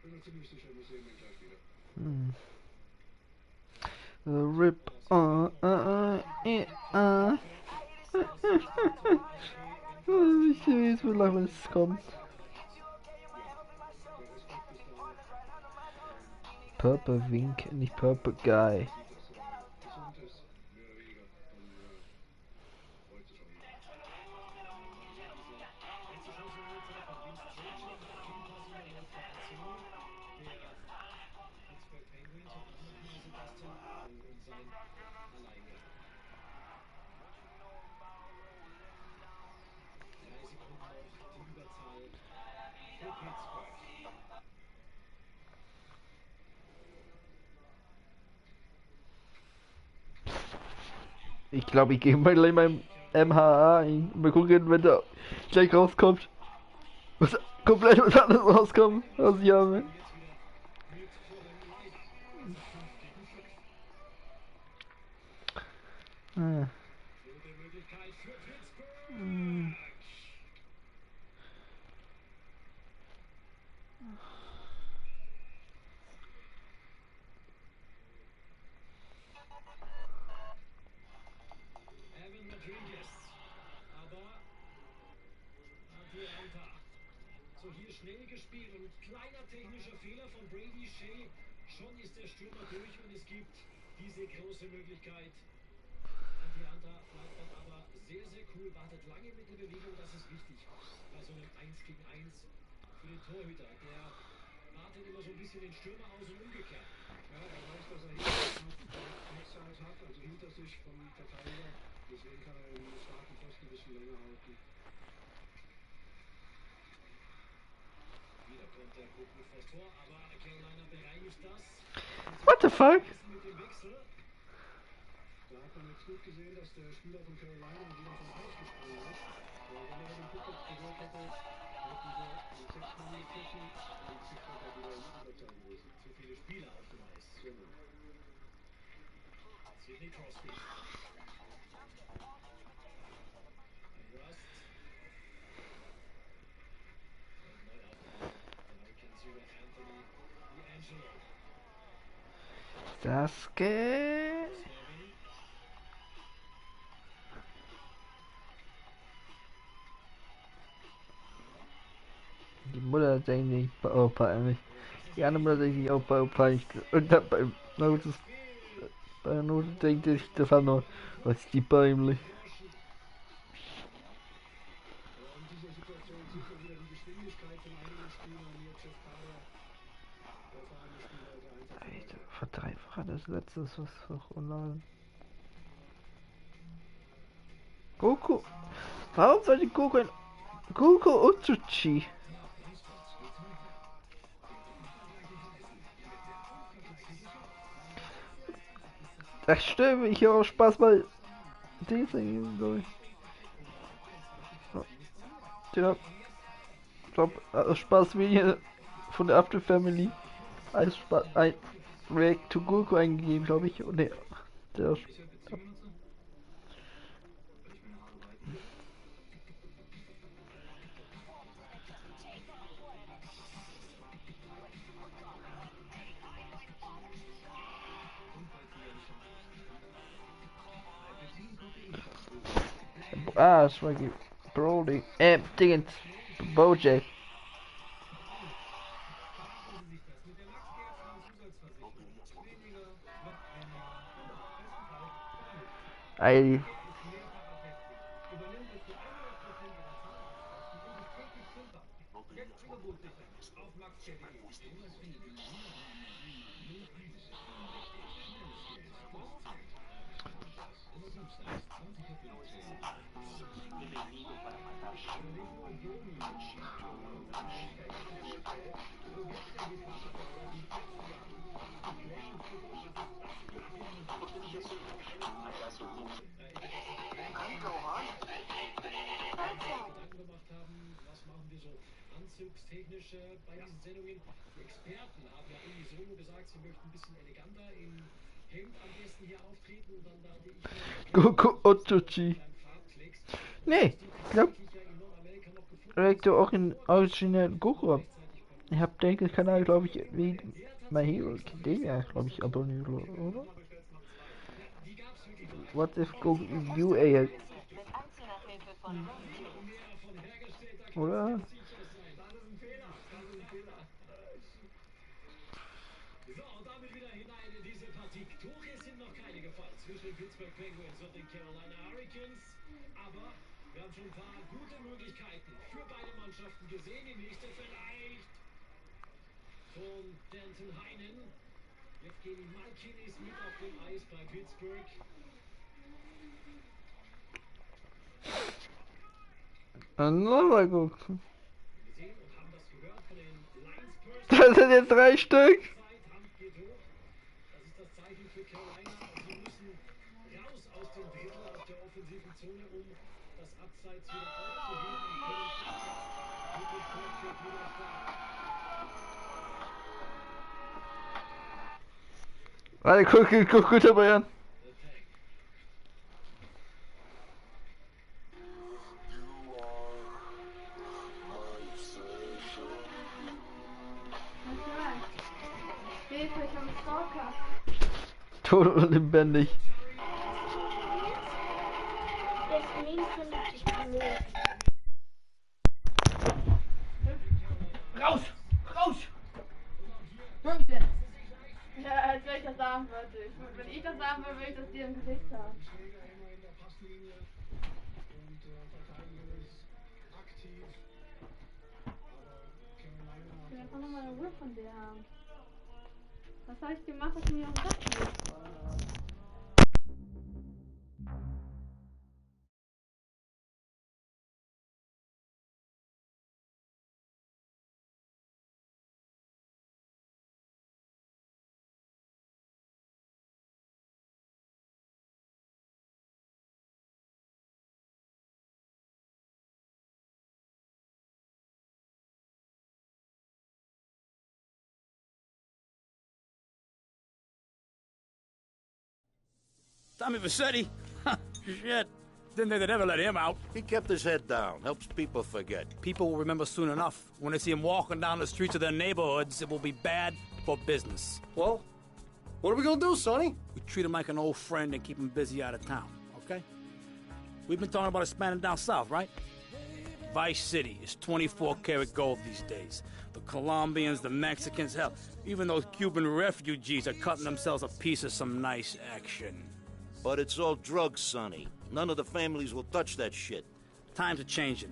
Bin mir ziemlich sicher, wir sehen ihn gleich wieder. Rip. Ich sehe jetzt, wie lange es kommt. Purple Wink, nicht Purple Guy. Gesund ist, mehr oder weniger, dann freut sich auch jeder. Letzte Chance in der Zeit von Vince Trocek. Fehlpass in der Notfallaktion der Pittsburgh Penguins und dann nochmal Sebastian Aho und sein Alleingang. 3 Sekunden noch, die Überzahl für Pittsburgh. Ich glaube, ich gehe mal gleich meinem MHA ein. Mal gucken, wenn der gleich rauskommt. Was komplett was anderes rauskommt, was ich habe. Mit vollem Leib. Also 5 gegen 5. Gute Möglichkeit für Pittsburgh. Evan Rodriguez. Aber Atlanta. So, hier schnell gespielt und kleiner technischer Fehler von Brady Shea. Schon ist der Stürmer durch und es gibt diese große Möglichkeit. Atlanta bleibt dann aber sehr, sehr cool, wartet lange mit der Bewegung, das ist wichtig. Bei so einem 1 gegen 1 für den Torhüter. Der wartet immer so ein bisschen den Stürmer aus und umgekehrt. Ja, er weiß, dass er hier Backside hat, also hinter sich vom Verteidiger. Deswegen kann er den starken Pfosten ein bisschen länger halten. Wieder kommt der Puck mit vors Tor, aber Carolina bereinigt das. What the fuck? Mit dem Wechsel. Da hat man jetzt gut gesehen, dass der Spieler von Carolina wieder vom Eis gesprungen ist. Wenn er den Puck jetzt berührt hätte, hätten sie einen 6 Mann gestrichen und Pittsburgh wäre wieder in Überzahl gewesen. Zu viele Spieler auf dem Eis. Genau. Sidney Crosby. Rust. Und neu aufgenommen. Larkins über Anthony D'Angelo. Sasuke. Die Mutter denkt nicht, Opa, Die anderen denke ich auch peinlich. Und dann bei der Note denke ich, das hat noch, was ist die peinlich. Und dieser Situation sieht man wieder die Geschwindigkeit von einigen Spielern. Jetzt Kader, erfahrene Spieler, der Einsatz. Verdreifacher das letzte, was auch online. Goku. Warum sollte Goku Utsuchi? Das stimmt, ich habe auch Spaß bei diesem, glaube ich. Ja, ich glaube, Spaß wie von der After Family als ein React to Goku eingegeben, glaube ich. Und ne, der es war Brody. Dingens. Bojack. Ey. Gedanken gemacht haben, was machen wir so anzugstechnisch bei diesen Sendungen. Die Experten haben ja unisono gesagt, sie möchten ein bisschen eleganter im Hemd am besten hier auftreten. Und dann dachte ich mir, Goku Utsuchi. Nee, ich glaube, Reactor auch in Original Goku. Ich hab den Kanal, glaube ich, wie My Hero Academia, glaube ich, abonniert, oder? What if Goku UA? Oder? So, und damit wieder hinein in diese Partie. Tore sind noch keine gefallen zwischen den Pittsburgh Penguins und den Carolina Hurricanes. Aber wir haben schon ein paar gute Möglichkeiten für beide Mannschaften gesehen. Die nächste vielleicht von Danton Heinen. Jetzt gehen die Malkinis mit auf dem Eis bei Pittsburgh. Nochmal gucken. Das sind jetzt 3 Stück. Das ist das Zeichen für Carolina. Sie müssen raus aus dem Drittel, aus der offensiven Zone, um das Abseits wieder aufzuheben und können mit dem Torschritt wieder starten. Warte, guck dabei an. Hilfe, ich habe einen Stalker. Tot und lebendig. Deswegen finde ich blöd. Raus! Raus! Bitte. Ja, als wenn ich das sagen würde. Wenn ich das sagen würde, würde ich das dir im Gesicht sagen. Ich will einfach nochmal eine Ruhe von dir haben. Was habe ich gemacht, dass du mir auf den Sack gehst? Tommy Vassetti? Shit. Didn't think they'd ever let him out. He kept his head down. Helps people forget. People will remember soon enough. When they see him walking down the streets of their neighborhoods, it will be bad for business. Well, what are we gonna do, Sonny? We treat him like an old friend and keep him busy out of town, okay? We've been talking about expanding down south, right? Vice City is 24-karat gold these days. The Colombians, the Mexicans, hell, even those Cuban refugees are cutting themselves a piece of some nice action. But it's all drugs, Sonny. None of the families will touch that shit. Times are changing.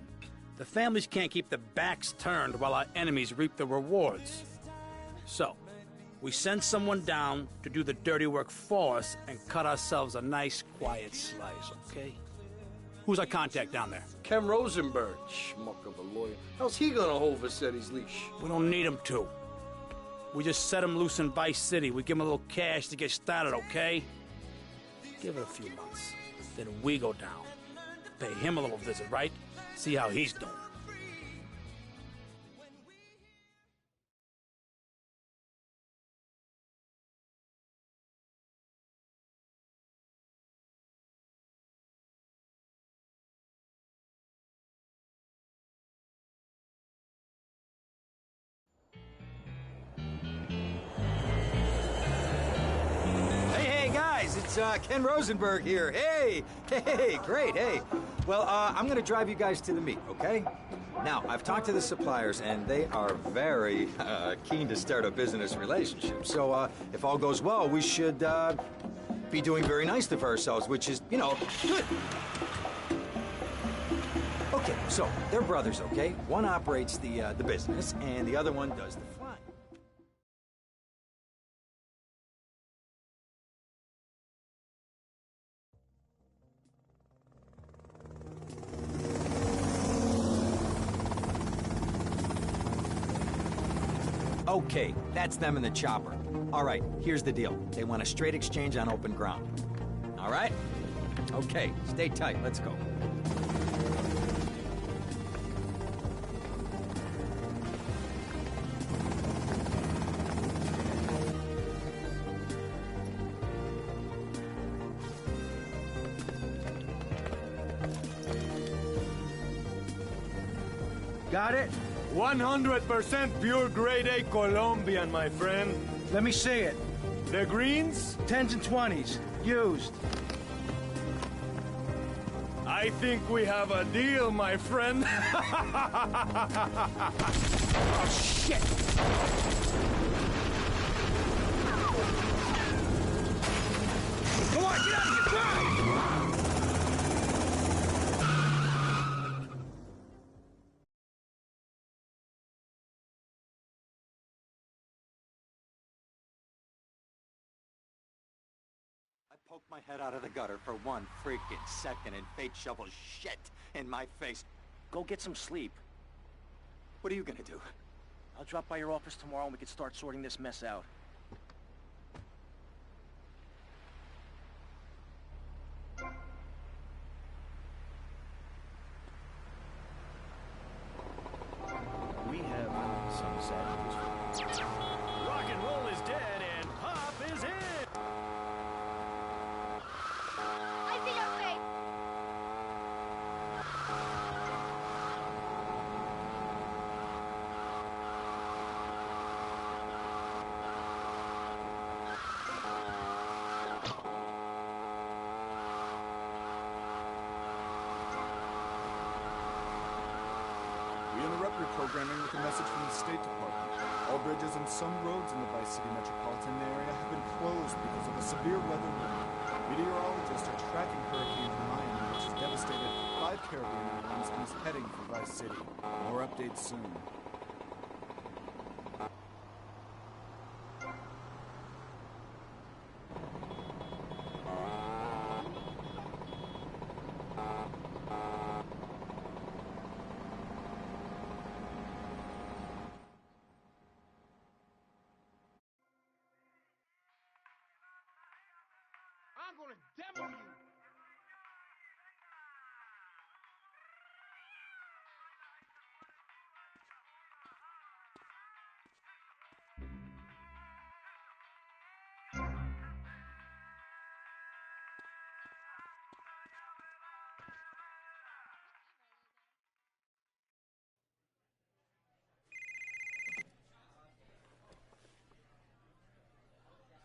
The families can't keep their backs turned while our enemies reap the rewards. So, we send someone down to do the dirty work for us and cut ourselves a nice, quiet slice, okay? Who's our contact down there? Ken Rosenberg, schmuck of a lawyer. How's he gonna hold Vassetti's leash? We don't need him to. We just set him loose in Vice City. We give him a little cash to get started, okay? Give it a few months. Then we go down. Pay him a little visit, right? See how he's doing. It's Ken Rosenberg here. Hey, great, hey. Well, I'm gonna drive you guys to the meet, okay? Now, I've talked to the suppliers, and they are very keen to start a business relationship. So, if all goes well, we should be doing very nicely for ourselves, which is, you know, good. Okay, so they're brothers, okay? One operates the business, and the other one does the flying. Okay, that's them in the chopper. All right, here's the deal. They want a straight exchange on open ground. All right? Okay, stay tight. Let's go. Got it? 100% pure grade A Colombian, my friend. Let me see it. The greens? 10s and 20s. Used. I think we have a deal, my friend. Oh, shit! Come on, get out of here! Drive! Poke my head out of the gutter for 1 freaking second and fate shovels shit in my face. Go get some sleep. What are you gonna do? I'll drop by your office tomorrow and we can start sorting this mess out. We have some sad news for you. Rock and roll is dead and pop is in! We interrupt your programming with a message from the State Department. All bridges and some roads in the Vice City metropolitan area have been closed because of a severe weather warning. Meteorologists are tracking Hurricane Hermione, which has devastated 5 Caribbean islands and is heading for Vice City. More updates soon. I'm gonna demo you!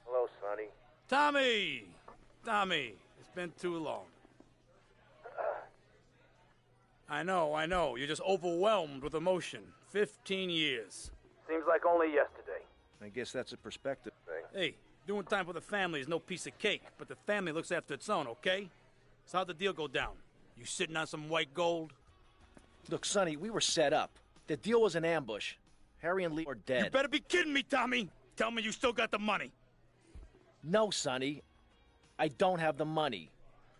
Hello, Sonny. Tommy! It's been too long. I know. You're just overwhelmed with emotion. 15 years. Seems like only yesterday. I guess that's a perspective thing. Hey, doing time for the family is no piece of cake, but the family looks after its own, okay? So how'd the deal go down? You sitting on some white gold? Look, Sonny, we were set up. The deal was an ambush. Harry and Lee are dead. You better be kidding me, Tommy! Tell me you still got the money. No, Sonny. I don't have the money.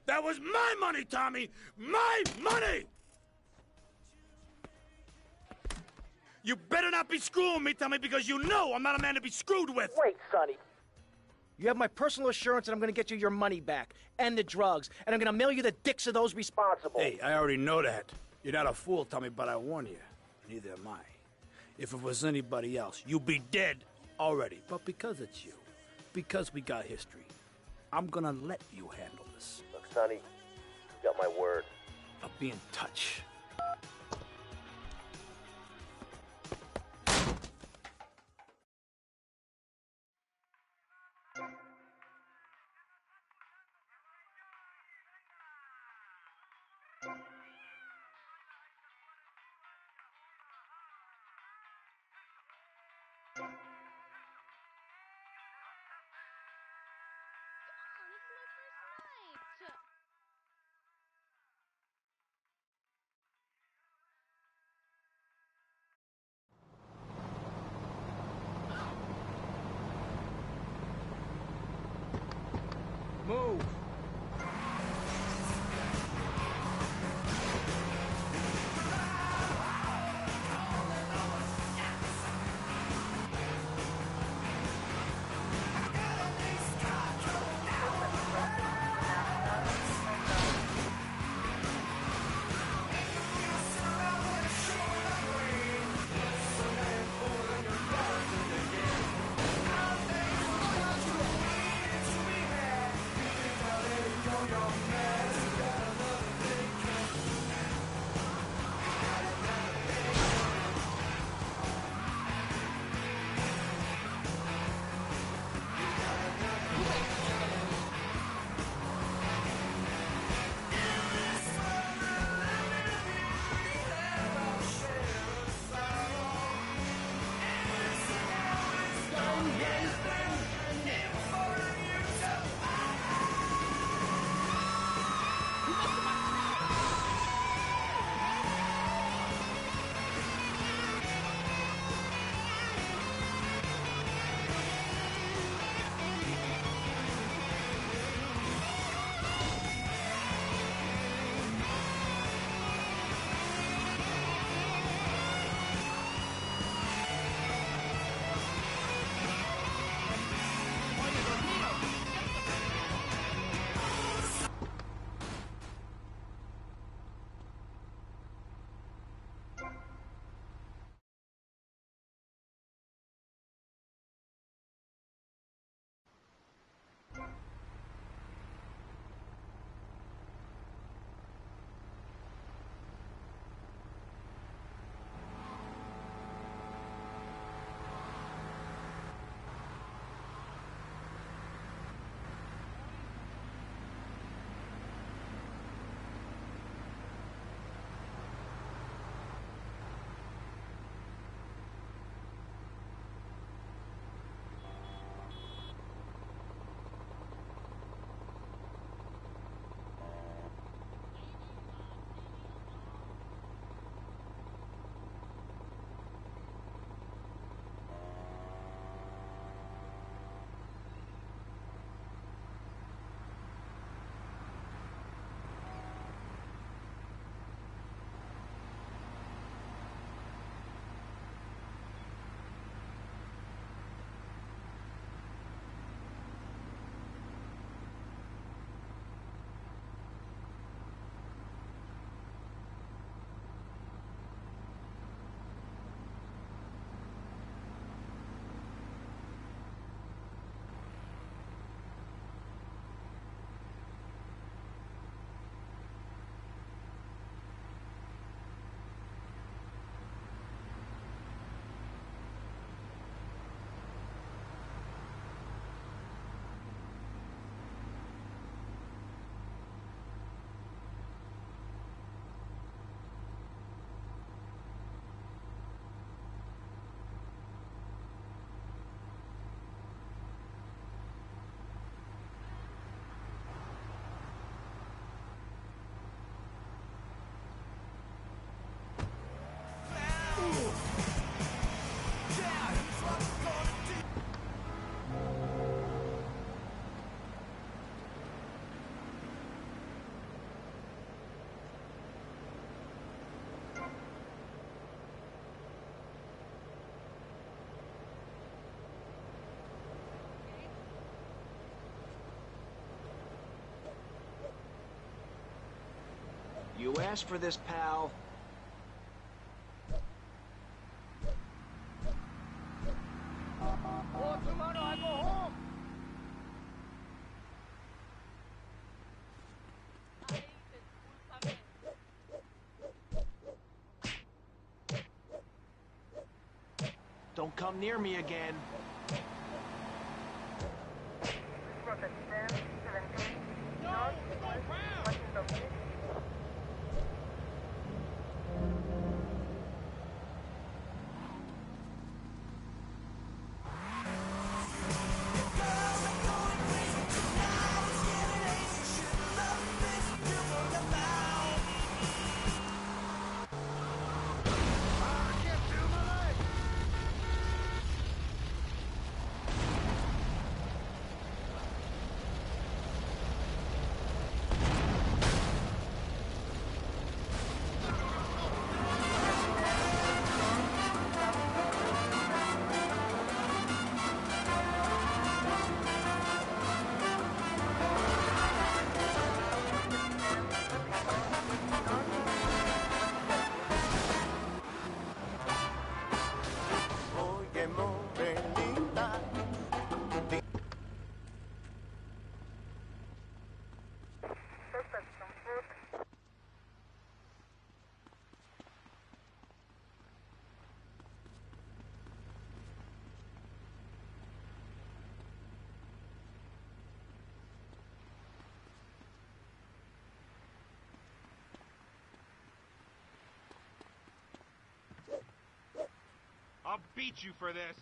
That was my money, Tommy! My money! You better not be screwing me, Tommy, because you know I'm not a man to be screwed with! Wait, Sonny. You have my personal assurance that I'm gonna get you your money back, and the drugs, and I'm gonna mail you the dicks of those responsible. Hey, I already know that. You're not a fool, Tommy, but I warn you. Neither am I. If it was anybody else, you'd be dead already. But because it's you, because we got history, I'm gonna let you handle this. Look, Sonny, you got my word. I'll be in touch. You asked for this, pal. Oh, tomorrow I go home. Don't come near me again. I'll beat you for this.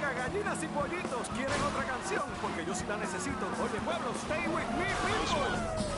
Gallinas y pollitos quieren otra canción porque yo sí la necesito. Oye, pueblo, stay with me, people.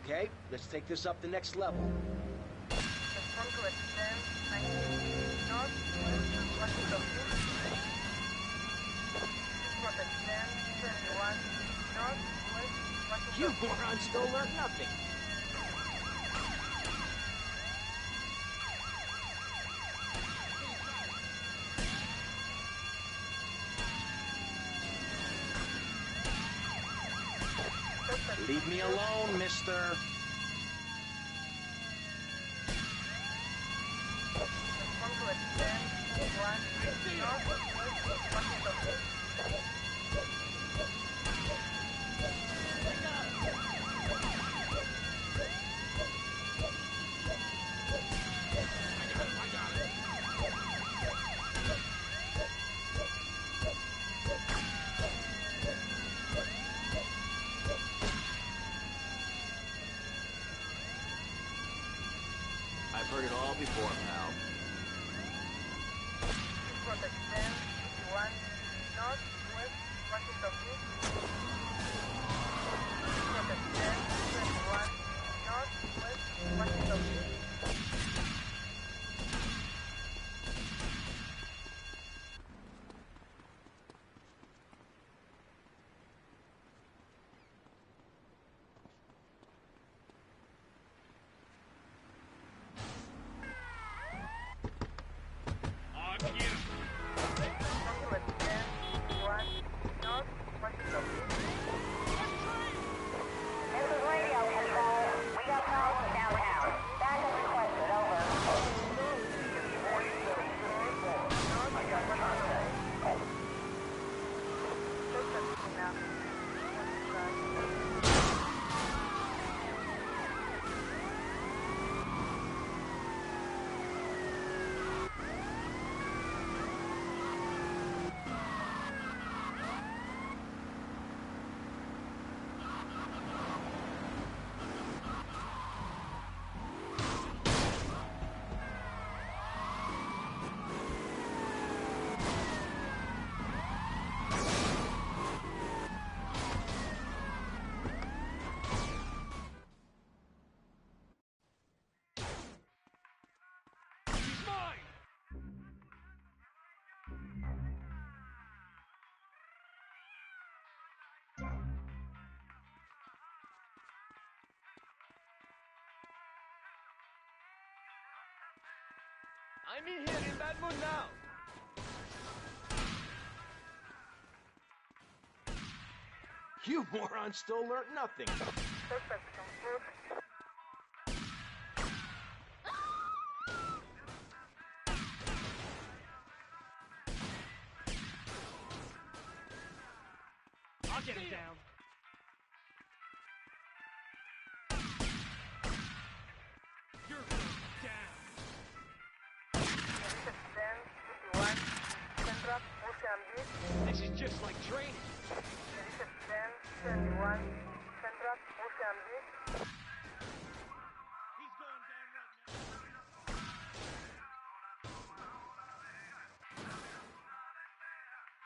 Okay, let's take this up the next level. You morons still learn nothing. Leave me alone, mister. I've heard it all before, pal. I'm in here in that mood now. You morons still learn nothing. I'll get him down. You're down. This is just like training.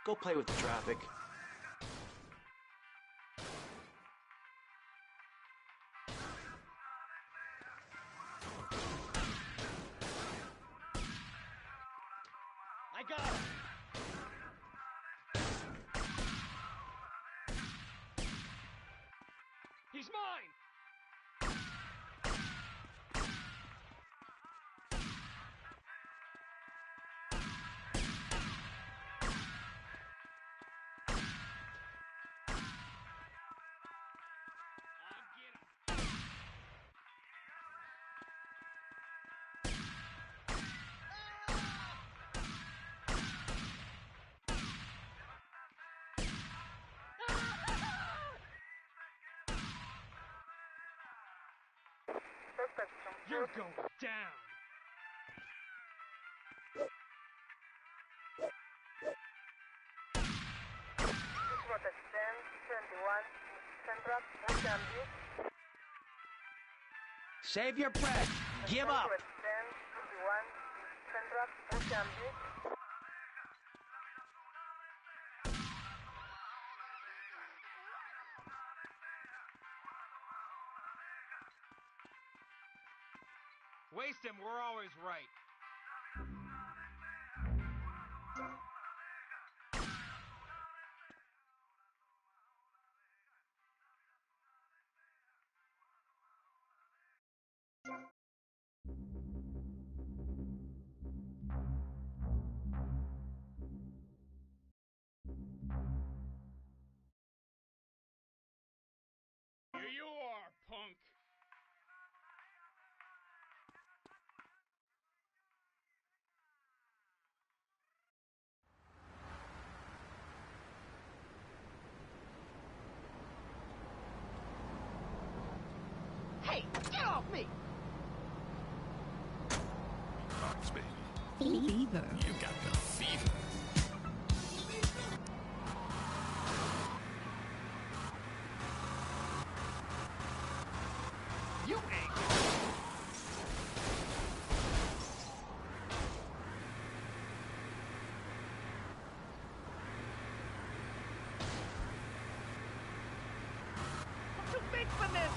Go play with the traffic. I got him. He's mine. You're going down. Save your breath. Give up. Waste him, we're always right. Here you are, punk. Hey, get off me! Nice, baby. Fever. You got the fever. You ain't. I'm too big for this!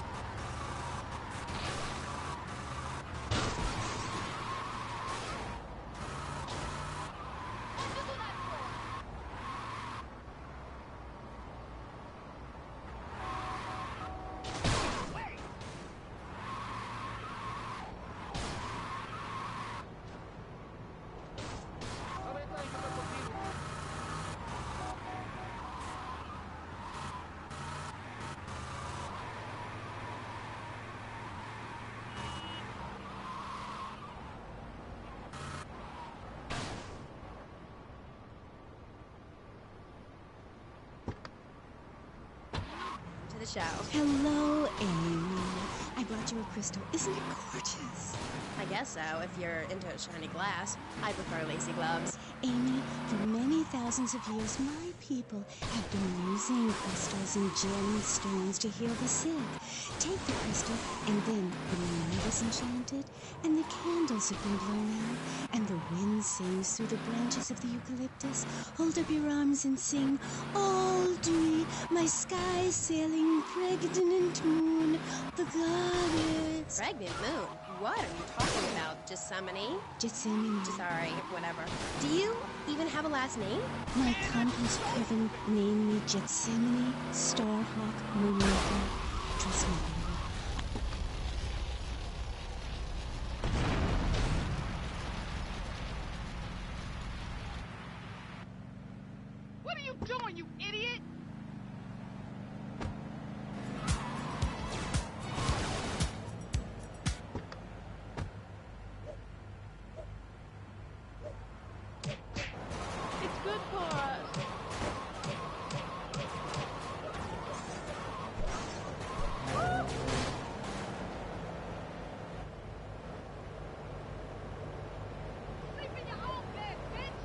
The show. Hello, Amy. I brought you a crystal. Isn't it gorgeous? I guess so, if you're into shiny glass. I prefer lacy gloves. Amy, for many thousands of years, my people have been using crystals and gemstones to heal the sick. Take the crystal, and then the night is enchanted, and the candles have been blown out, and the wind sings through the branches of the eucalyptus. Hold up your arms and sing, Aldri, my sky sailing pregnant moon, the goddess. Pregnant moon? What are you talking about? Gethsemane. Sorry, whatever. Do you even have a last name? My compost heaven named me Gethsemane Starhawk Marika. Trust me, baby. What are you doing, you idiot? It's good for us. Sleep in your own bed, bitch!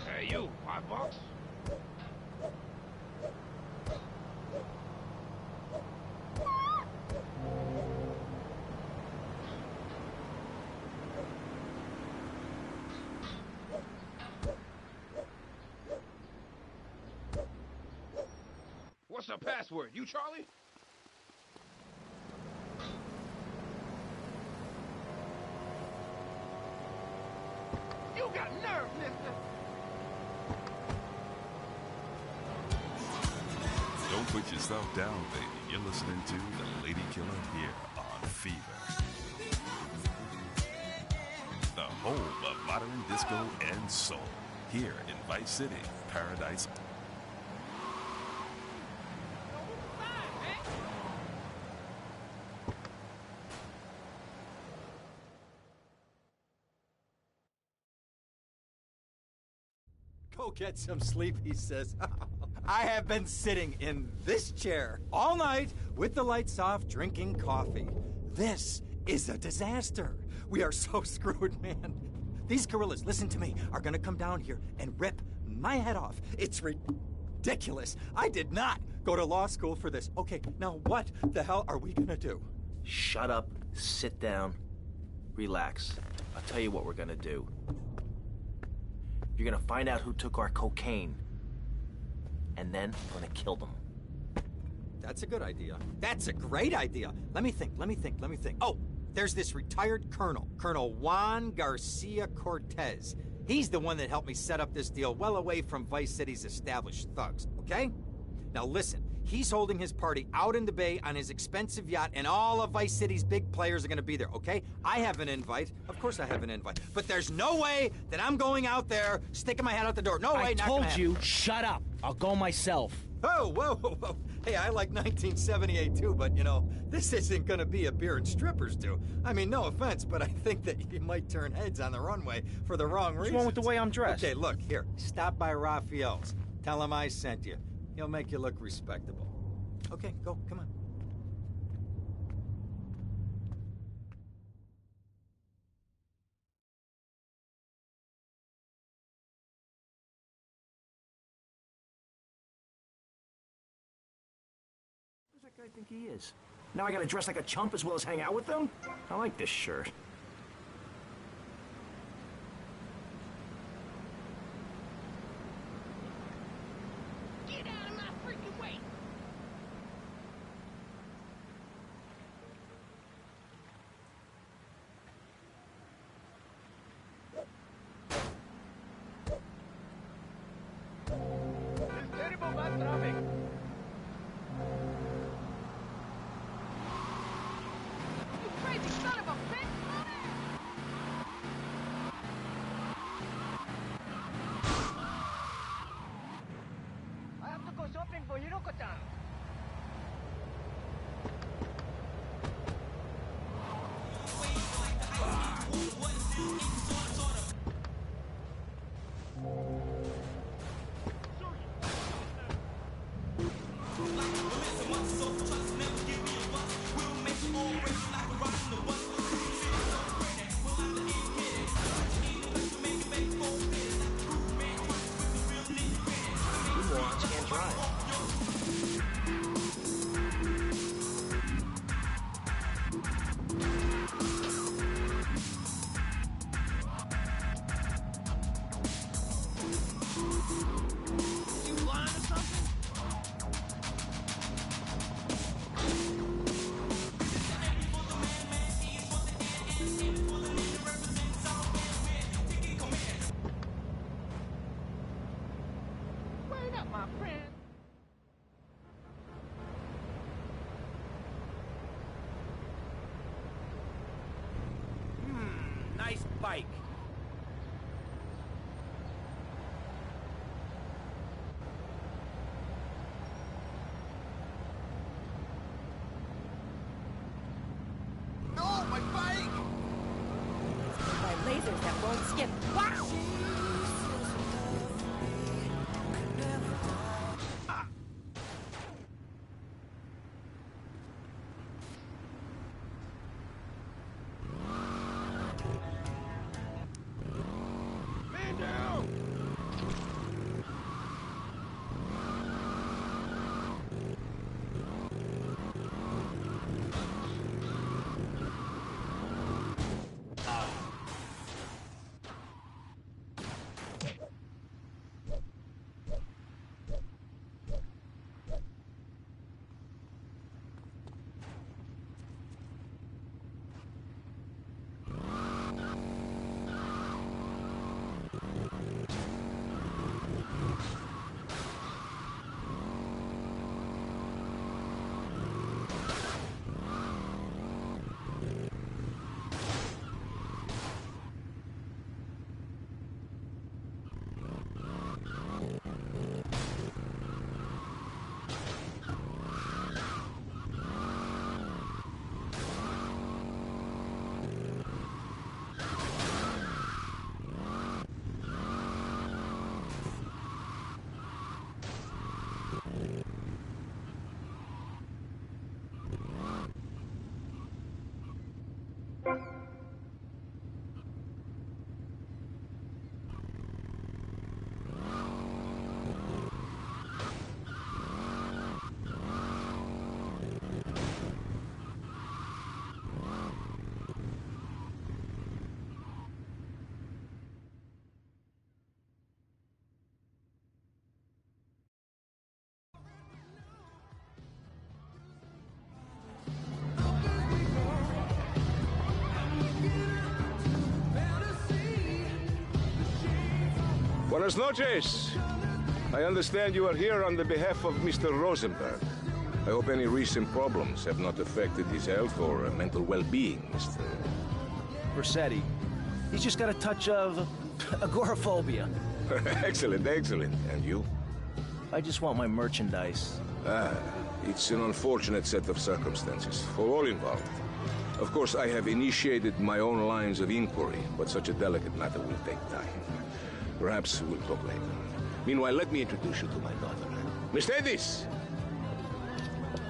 Hey, you, $5? What's the password? You Charlie? You got nerve, mister! Don't put yourself down, baby. You're listening to The Lady Killer here on Fever. The home of modern disco and soul. Here in Vice City, Paradise. Go get some sleep, he says. I have been sitting in this chair all night with the lights off, drinking coffee. This is a disaster. We are so screwed, man. These gorillas, listen to me, are gonna come down here and rip my head off. It's ridiculous. I did not go to law school for this. Okay, now what the hell are we gonna do? Shut up, sit down, relax. I'll tell you what we're gonna do. You're gonna find out who took our cocaine, and then I'm gonna kill them. That's a good idea. That's a great idea. Let me think. Oh, there's this retired colonel, Colonel Juan Garcia Cortez. He's the one that helped me set up this deal well away from Vice City's established thugs, okay? Now listen, he's holding his party out in the bay on his expensive yacht, and all of Vice City's big players are gonna be there, okay? I have an invite. Of course I have an invite. But there's no way that I'm going out there, sticking my head out the door. No way, I not told gonna happen. you, shut up. I'll go myself. Oh, whoa. Hey, I like 1978 too, but you know, this isn't gonna be a beer and strippers do. I mean, no offense, but I think that you might turn heads on the runway for the wrong reasons. What's wrong with the way I'm dressed? Okay, look, here, stop by Raphael's. Tell him I sent you. He'll make you look respectable. Okay, go, come on. Who's that guy think he is? Now I gotta dress like a chump as well as hang out with them? I like this shirt. Get out of my freaking way! There's terrible bad traffic. You crazy son of a bitch! I have to go shopping for Hiroko-chan. You morons can't drive. You blind or something? Wait up, my friend. Nice bike. No, my bike! By lasers that won't skip. Wow! Man down! Buenas noches. I understand you are here on the behalf of Mr. Rosenberg. I hope any recent problems have not affected his health or mental well-being, Mr. Vercetti. He's just got a touch of agoraphobia. Excellent, excellent. And you? I just want my merchandise. It's an unfortunate set of circumstances for all involved. Of course, I have initiated my own lines of inquiry, but such a delicate matter will take time. Perhaps we'll talk later. Meanwhile, let me introduce you to my daughter. Miss Davis!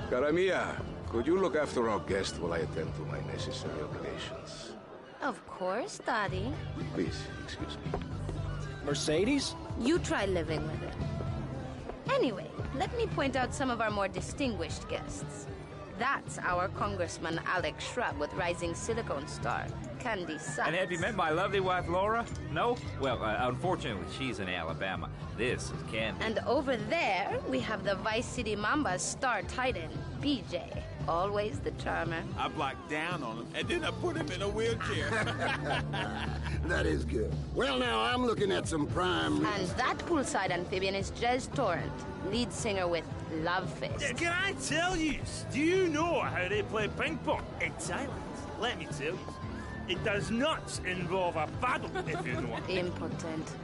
Cara mia, could you look after our guest while I attend to my necessary obligations? Of course, Daddy. Please, excuse me. Mercedes? You try living with it. Anyway, let me point out some of our more distinguished guests. That's our Congressman Alex Shrub with rising silicone star, Candy Sykes. And have you met my lovely wife, Laura? No? Well, unfortunately, she's in Alabama. This is Candy. And over there, we have the Vice City Mamba's star titan, BJ. Always the charmer. I blocked down on him, and then I put him in a wheelchair. That is good. Well, now, I'm looking at some prime... And that poolside amphibian is Jez Torrent, lead singer with Love Fist. Can I tell you? Do you know how they play ping pong? It's silent. Let me tell you. It does not involve a paddle, if you know what I mean. Impotent.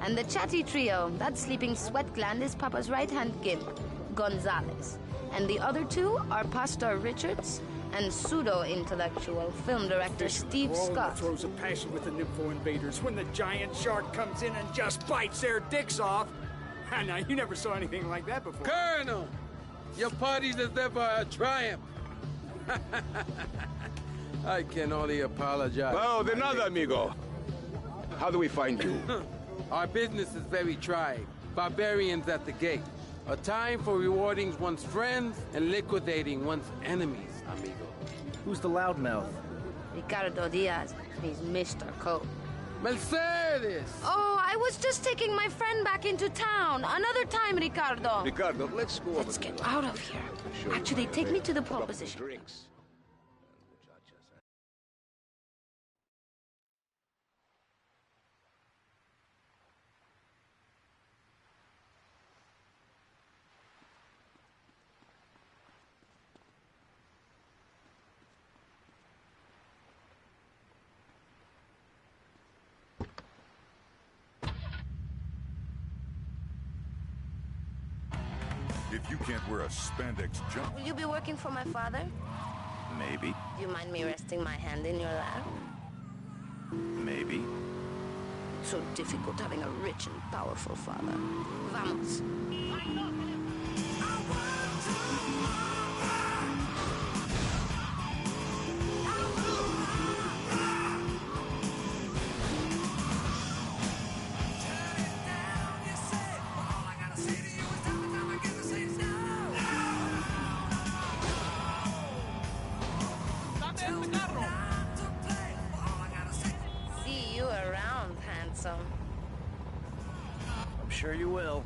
And the chatty trio, that sleeping sweat gland is Papa's right-hand gimp, Gonzalez. And the other two are Pastor Richards and pseudo-intellectual film director Steve Scott. Throws a passion with the Nympho invaders when the giant shark comes in and just bites their dicks off. Now, you never saw anything like that before. Colonel, your party deserve a triumph. I can only apologize. Oh, de nada, amigo. How do we find you? Our business is very trying. Barbarians at the gate. A time for rewarding one's friends and liquidating one's enemies, amigo. Who's the loudmouth? Ricardo Diaz. He's Mr. Coke. Mercedes! Oh, I was just taking my friend back into town. Another time, Ricardo. Ricardo, let's go. Let's get out of here. Actually, take me to the pole position. Drinks. If you can't wear a spandex jump... Will you be working for my father? Maybe. Do you mind me resting my hand in your lap? Maybe. It's so difficult having a rich and powerful father. Vamos. See you around, handsome. I'm sure you will.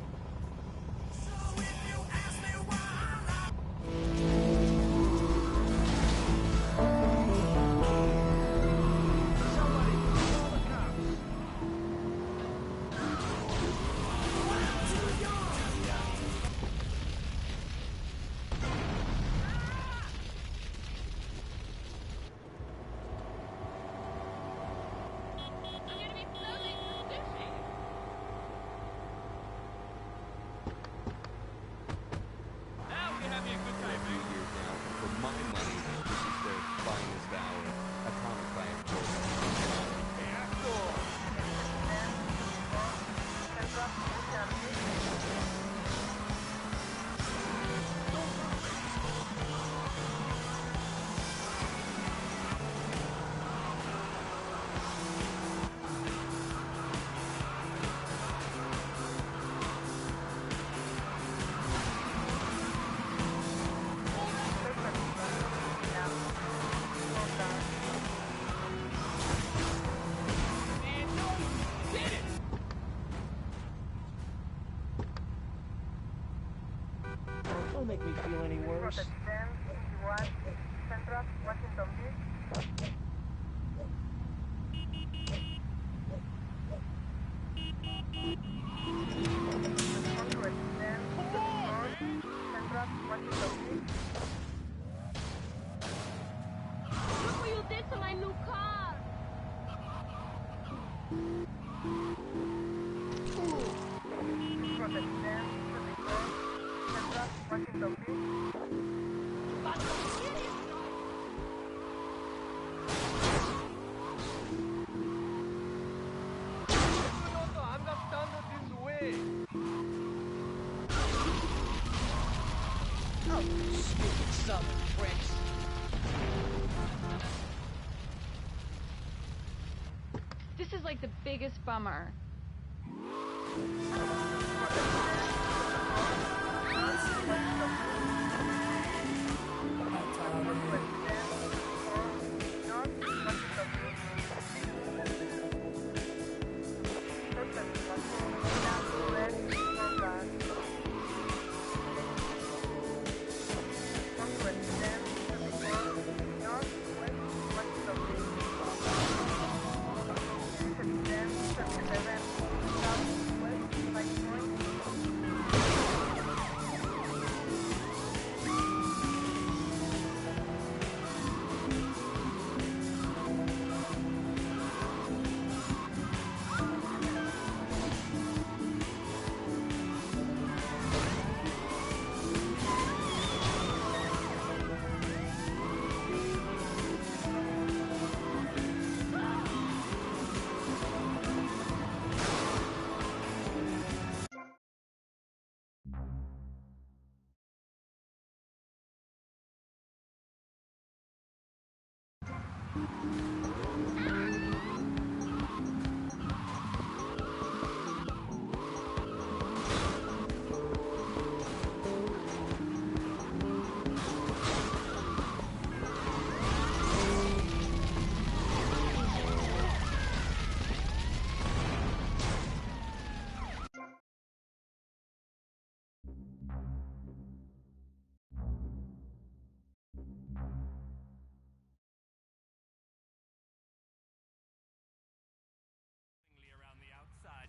Don't make me feel any worse. my new car! Oh, stupid southern pricks. This is like the biggest bummer.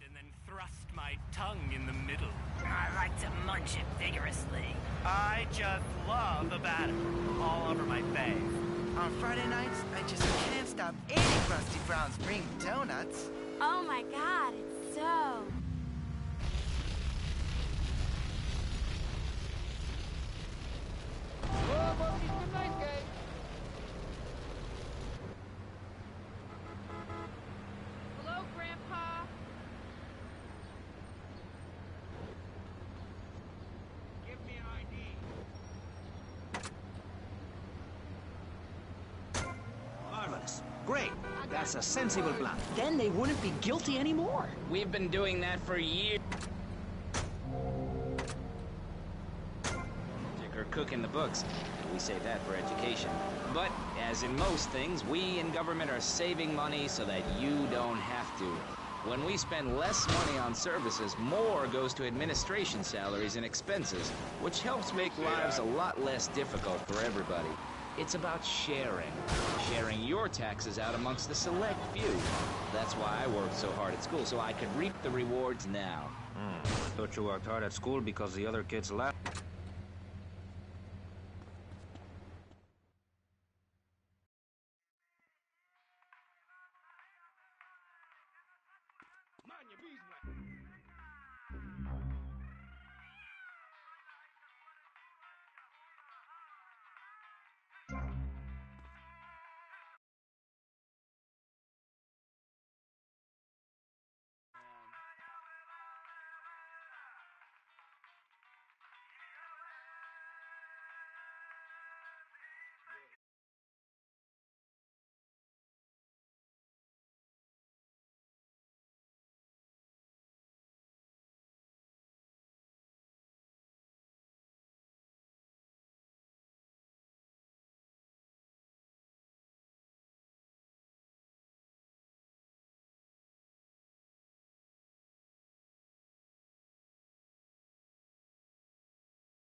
And then thrust my tongue in the middle. I like to munch it vigorously. I just love the batter all over my face. On Friday nights, I just can't stop eating Rusty Brown's Green Donuts. Oh my god, it's so... Oh, Bucky's good night, guys. Hello, Grandpa? Give me an ID. Marvelous. Great. That's a sensible plan. Then they wouldn't be guilty anymore. We've been doing that for years. Or cooking the books. We save that for education. But, as in most things, we in government are saving money so that you don't have to. When we spend less money on services, more goes to administration salaries and expenses, which helps make lives a lot less difficult for everybody. It's about sharing. Sharing your taxes out amongst the select few. That's why I worked so hard at school, so I could reap the rewards now. Thought you worked hard at school because the other kids left.